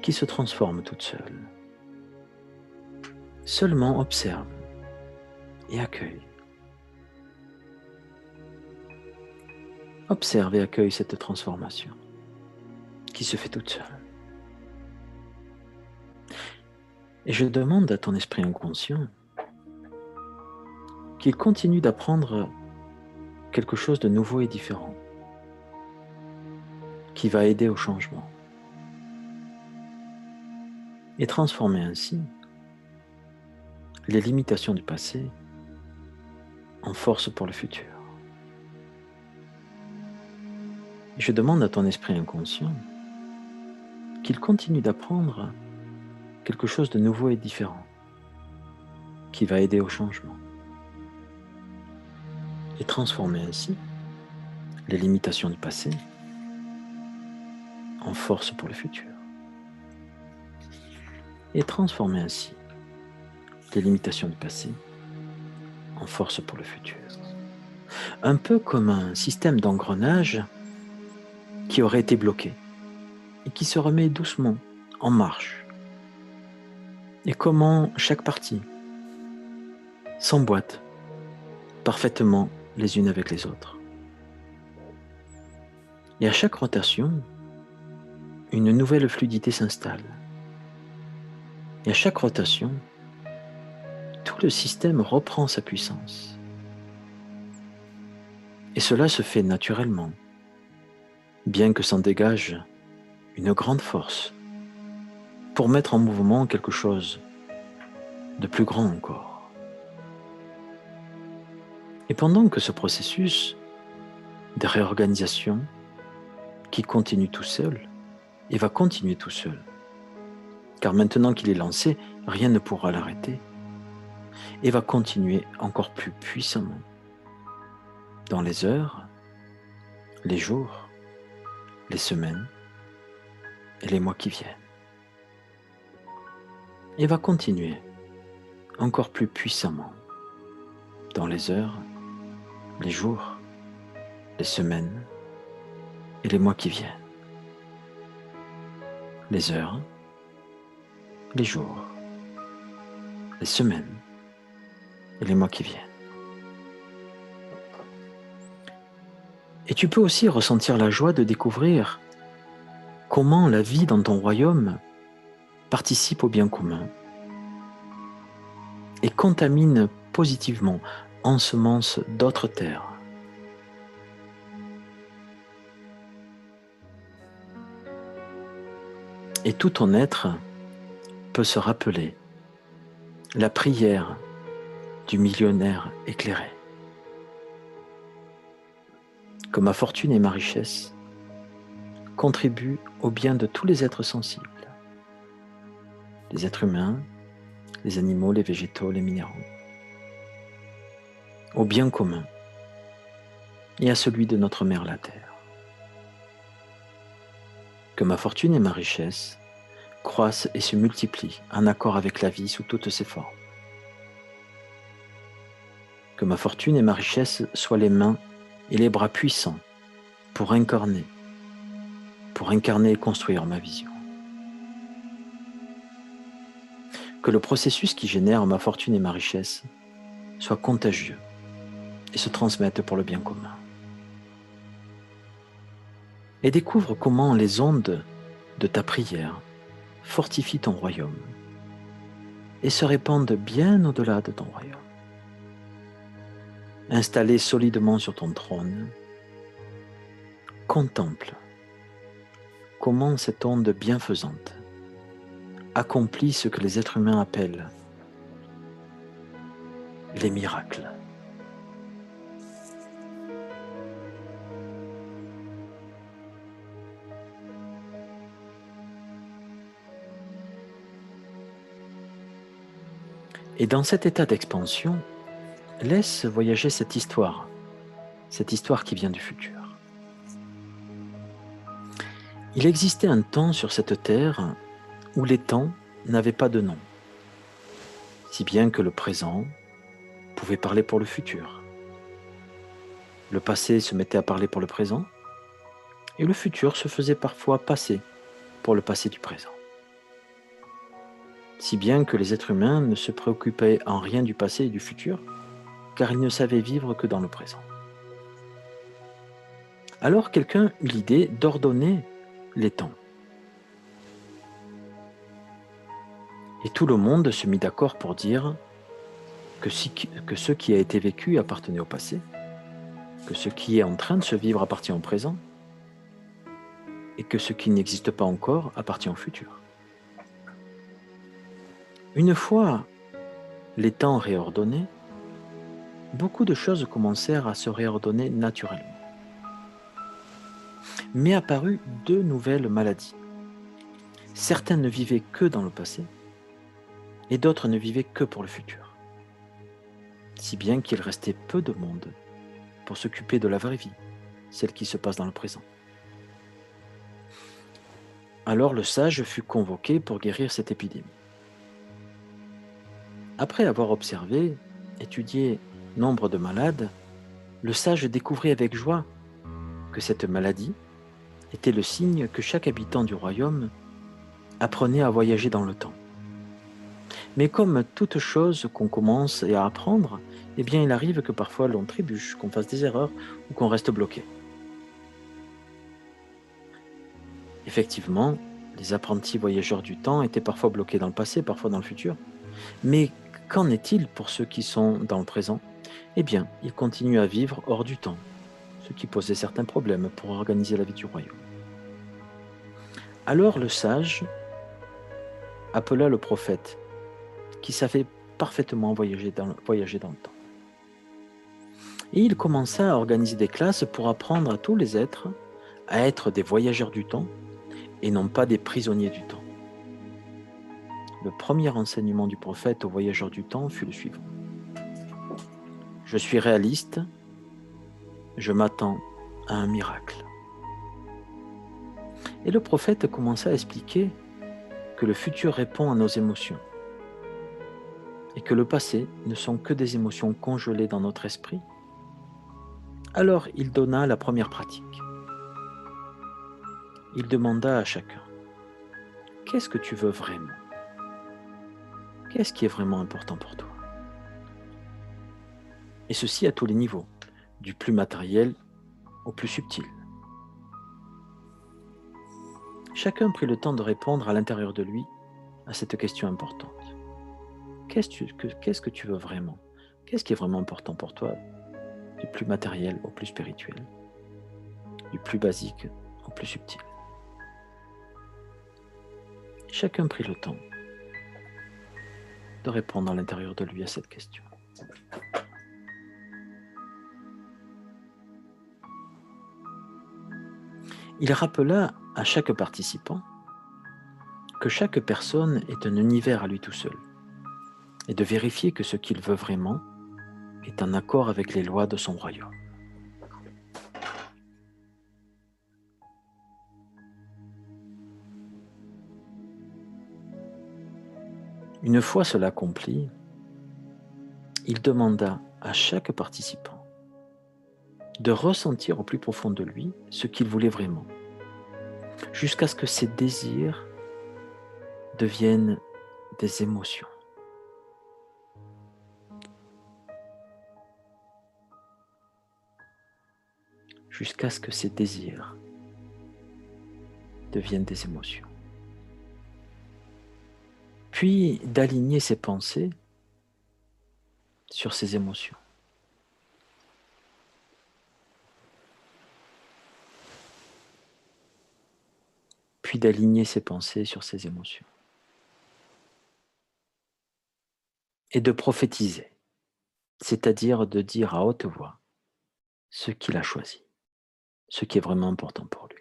qui se transforment toutes seules. Seulement observe et accueille. Observe et accueille cette transformation qui se fait toute seule. Et je demande à ton esprit inconscient qu'il continue d'apprendre quelque chose de nouveau et différent, qui va aider au changement et transformer ainsi les limitations du passé en force pour le futur. Et je demande à ton esprit inconscient qu'il continue d'apprendre quelque chose de nouveau et différent, qui va aider au changement et transformer ainsi les limitations du passé en force pour le futur. Et transformer ainsi les limitations du passé en force pour le futur. Un peu comme un système d'engrenage qui aurait été bloqué et qui se remet doucement en marche. Et comment chaque partie s'emboîte parfaitement les unes avec les autres. Et à chaque rotation, une nouvelle fluidité s'installe. Et à chaque rotation, tout le système reprend sa puissance. Et cela se fait naturellement, bien que s'en dégage une grande force pour mettre en mouvement quelque chose de plus grand encore. Et pendant que ce processus de réorganisation qui continue tout seul et va continuer tout seul, car maintenant qu'il est lancé, rien ne pourra l'arrêter, et va continuer encore plus puissamment dans les heures, les jours, les semaines et les mois qui viennent. Et va continuer encore plus puissamment dans les heures, les jours, les semaines et les mois qui viennent, les heures, les jours, les semaines et les mois qui viennent. Et tu peux aussi ressentir la joie de découvrir comment la vie dans ton royaume participe au bien commun et contamine positivement, ensemence d'autres terres. Et tout ton être peut se rappeler la prière du millionnaire éclairé. Que ma fortune et ma richesse contribuent au bien de tous les êtres sensibles, les êtres humains, les animaux, les végétaux, les minéraux, au bien commun et à celui de notre mère la Terre. Que ma fortune et ma richesse croissent et se multiplient en accord avec la vie sous toutes ses formes. Que ma fortune et ma richesse soient les mains et les bras puissants pour incarner et construire ma vision. Que le processus qui génère ma fortune et ma richesse soit contagieux et se transmette pour le bien commun. Et découvre comment les ondes de ta prière fortifient ton royaume et se répandent bien au-delà de ton royaume. Installé solidement sur ton trône, contemple comment cette onde bienfaisante accomplit ce que les êtres humains appellent les miracles. Et dans cet état d'expansion, laisse voyager cette histoire qui vient du futur. Il existait un temps sur cette terre où les temps n'avaient pas de nom, si bien que le présent pouvait parler pour le futur. Le passé se mettait à parler pour le présent, et le futur se faisait parfois passer pour le passé du présent. Si bien que les êtres humains ne se préoccupaient en rien du passé et du futur, car ils ne savaient vivre que dans le présent. Alors quelqu'un eut l'idée d'ordonner les temps. Et tout le monde se mit d'accord pour dire que ce qui a été vécu appartenait au passé, que ce qui est en train de se vivre appartient au présent, et que ce qui n'existe pas encore appartient au futur. Une fois les temps réordonnés, beaucoup de choses commencèrent à se réordonner naturellement. Mais apparurent deux nouvelles maladies. Certaines ne vivaient que dans le passé, et d'autres ne vivaient que pour le futur. Si bien qu'il restait peu de monde pour s'occuper de la vraie vie, celle qui se passe dans le présent. Alors le sage fut convoqué pour guérir cette épidémie. Après avoir observé, étudié nombre de malades, le sage découvrit avec joie que cette maladie était le signe que chaque habitant du royaume apprenait à voyager dans le temps. Mais comme toute chose qu'on commence à apprendre, eh bien il arrive que parfois l'on trébuche, qu'on fasse des erreurs ou qu'on reste bloqué. Effectivement, les apprentis voyageurs du temps étaient parfois bloqués dans le passé, parfois dans le futur. Mais qu'en est-il pour ceux qui sont dans le présent ? Eh bien, ils continuent à vivre hors du temps, ce qui posait certains problèmes pour organiser la vie du royaume. Alors le sage appela le prophète, qui savait parfaitement voyager dans le temps. Et il commença à organiser des classes pour apprendre à tous les êtres à être des voyageurs du temps et non pas des prisonniers du temps. Le premier enseignement du prophète aux voyageurs du temps fut le suivant. Je suis réaliste, je m'attends à un miracle. Et le prophète commença à expliquer que le futur répond à nos émotions et que le passé ne sont que des émotions congelées dans notre esprit. Alors il donna la première pratique. il demanda à chacun, qu'est-ce que tu veux vraiment? Qu'est-ce qui est vraiment important pour toi? Et ceci à tous les niveaux, du plus matériel au plus subtil. Chacun prit le temps de répondre à l'intérieur de lui à cette question importante. Qu'est-ce que tu veux vraiment? Qu'est-ce qui est vraiment important pour toi, du plus matériel au plus spirituel, du plus basique au plus subtil? Chacun prit le temps de répondre à l'intérieur de lui à cette question. Il rappela à chaque participant que chaque personne est un univers à lui tout seul et de vérifier que ce qu'il veut vraiment est en accord avec les lois de son royaume. Une fois cela accompli, il demanda à chaque participant de ressentir au plus profond de lui ce qu'il voulait vraiment, jusqu'à ce que ses désirs deviennent des émotions. Jusqu'à ce que ses désirs deviennent des émotions. Puis d'aligner ses pensées sur ses émotions. Puis d'aligner ses pensées sur ses émotions. Et de prophétiser, c'est-à-dire de dire à haute voix ce qu'il a choisi, ce qui est vraiment important pour lui.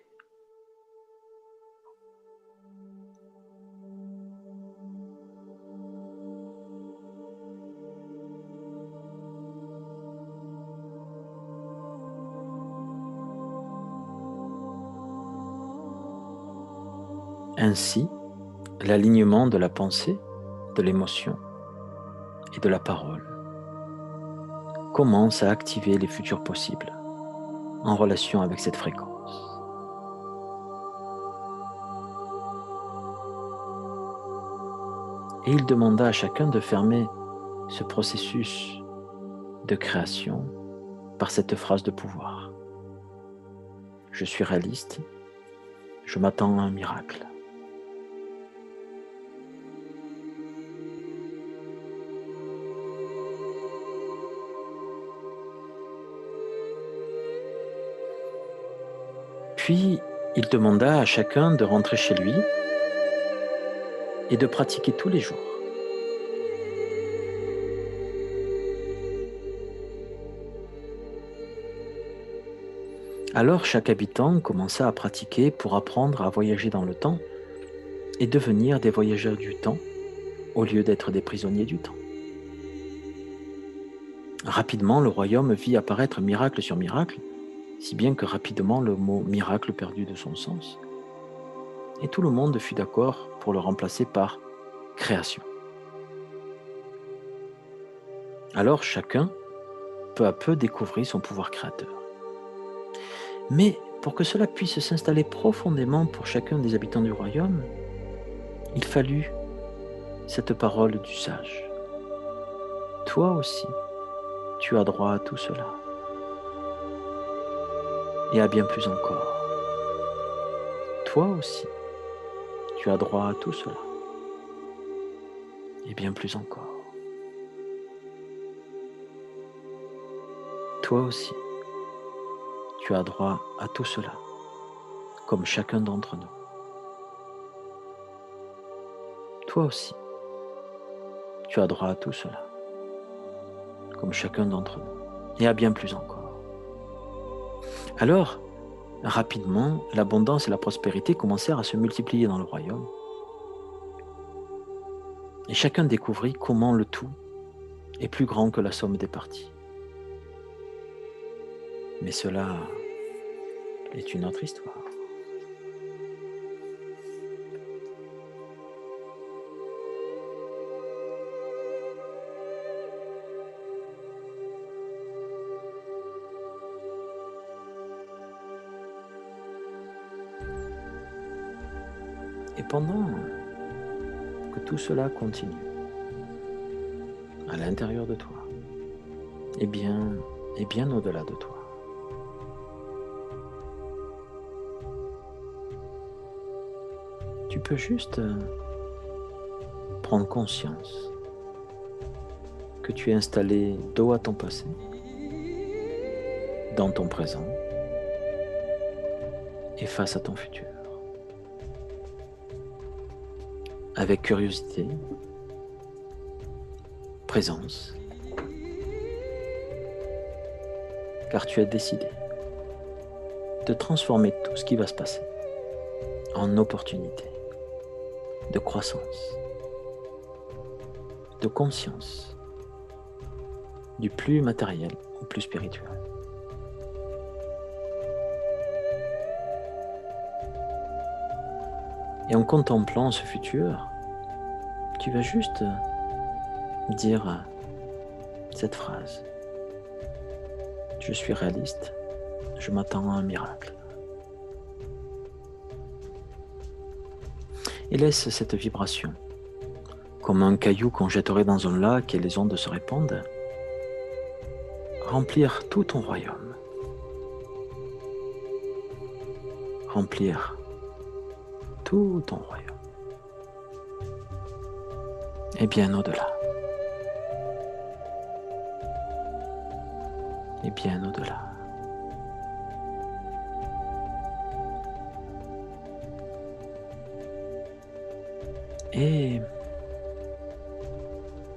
Ainsi, l'alignement de la pensée, de l'émotion et de la parole commence à activer les futurs possibles en relation avec cette fréquence. Et il demanda à chacun de fermer ce processus de création par cette phrase de pouvoir. Je suis réaliste, je m'attends à un miracle. Puis, il demanda à chacun de rentrer chez lui et de pratiquer tous les jours. Alors chaque habitant commença à pratiquer pour apprendre à voyager dans le temps et devenir des voyageurs du temps au lieu d'être des prisonniers du temps. Rapidement, le royaume vit apparaître miracle sur miracle, si bien que rapidement le mot miracle perdut de son sens. Et tout le monde fut d'accord pour le remplacer par création. Alors chacun, peu à peu, découvrit son pouvoir créateur. Mais pour que cela puisse s'installer profondément pour chacun des habitants du royaume, il fallut cette parole du sage. Toi aussi, tu as droit à tout cela. Et à bien plus encore. Toi aussi, tu as droit à tout cela. Et bien plus encore. Toi aussi, tu as droit à tout cela, comme chacun d'entre nous. Toi aussi, tu as droit à tout cela, comme chacun d'entre nous. Et à bien plus encore. Alors, rapidement, l'abondance et la prospérité commencèrent à se multiplier dans le royaume. Et chacun découvrit comment le tout est plus grand que la somme des parties. Mais cela est une autre histoire. Et pendant que tout cela continue à l'intérieur de toi, et bien au-delà de toi, tu peux juste prendre conscience que tu es installé dos à ton passé, dans ton présent et face à ton futur. Avec curiosité, présence, car tu as décidé de transformer tout ce qui va se passer en opportunité de croissance, de conscience, du plus matériel au plus spirituel. Et en contemplant ce futur, tu vas juste dire cette phrase. Je suis réaliste, je m'attends à un miracle. Et laisse cette vibration, comme un caillou qu'on jetterait dans un lac et les ondes se répandent, remplir tout ton royaume. Remplir tout ton royaume. Et bien au-delà. Et bien au-delà. Et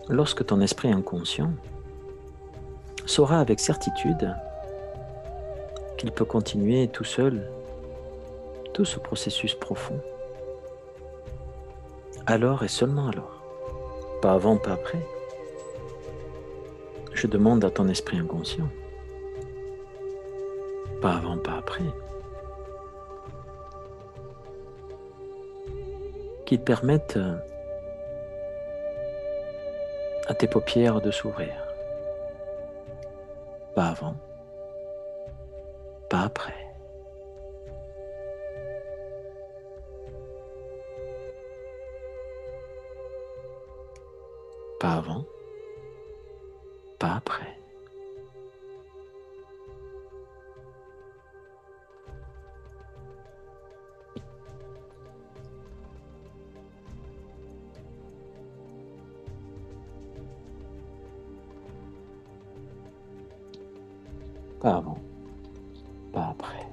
lorsque ton esprit inconscient saura avec certitude qu'il peut continuer tout seul tout ce processus profond, alors et seulement alors, pas avant, pas après, je demande à ton esprit inconscient, pas avant, pas après, qu'il permette à tes paupières de s'ouvrir. Pas avant, pas après. Pas avant, pas après. Pas avant, pas après.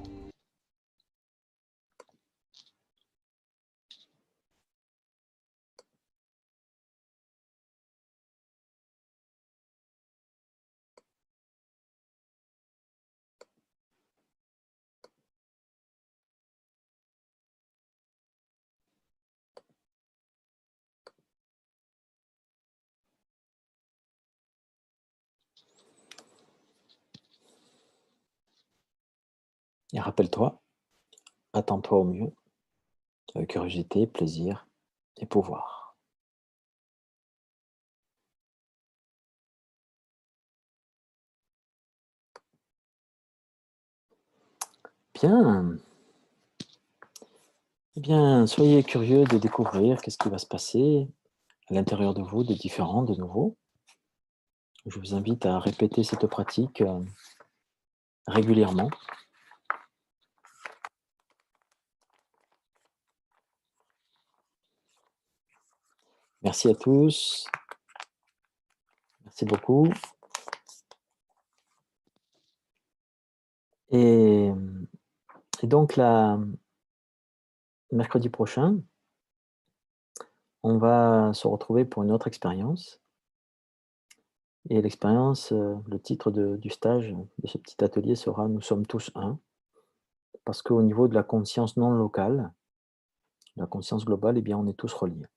Et rappelle-toi, attends-toi au mieux, avec curiosité, plaisir et pouvoir. Bien. Eh bien, soyez curieux de découvrir qu'est-ce qui va se passer à l'intérieur de vous, de différent, de nouveau. Je vous invite à répéter cette pratique régulièrement. Merci à tous. Merci beaucoup. Et, et donc, mercredi prochain, on va se retrouver pour une autre expérience. Et l'expérience, le titre du stage, de ce petit atelier sera « Nous sommes tous un ». Parce qu'au niveau de la conscience non locale, la conscience globale, eh bien, on est tous reliés.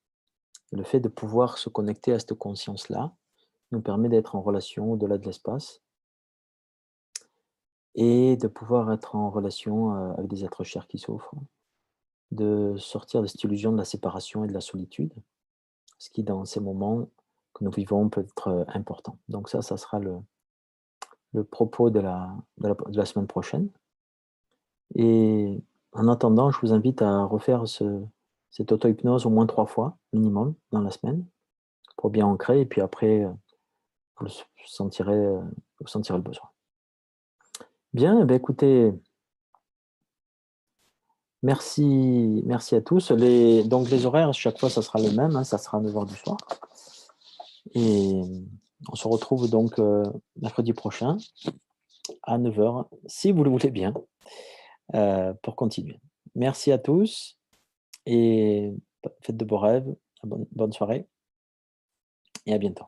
Et le fait de pouvoir se connecter à cette conscience-là nous permet d'être en relation au-delà de l'espace et de pouvoir être en relation avec des êtres chers qui souffrent, de sortir de cette illusion de la séparation et de la solitude, ce qui, dans ces moments que nous vivons, peut être important. Donc ça sera le propos de la semaine prochaine. Et en attendant, je vous invite à refaire cette auto-hypnose au moins 3 fois minimum dans la semaine pour bien ancrer et puis après, vous sentirez le besoin. Bien, eh bien écoutez, merci à tous. Donc les horaires, chaque fois, ça sera le même, hein, ça sera à 9h du soir. Et on se retrouve donc mercredi prochain à 9h, si vous le voulez bien, pour continuer. Merci à tous et faites de beaux rêves, bonne soirée et à bientôt.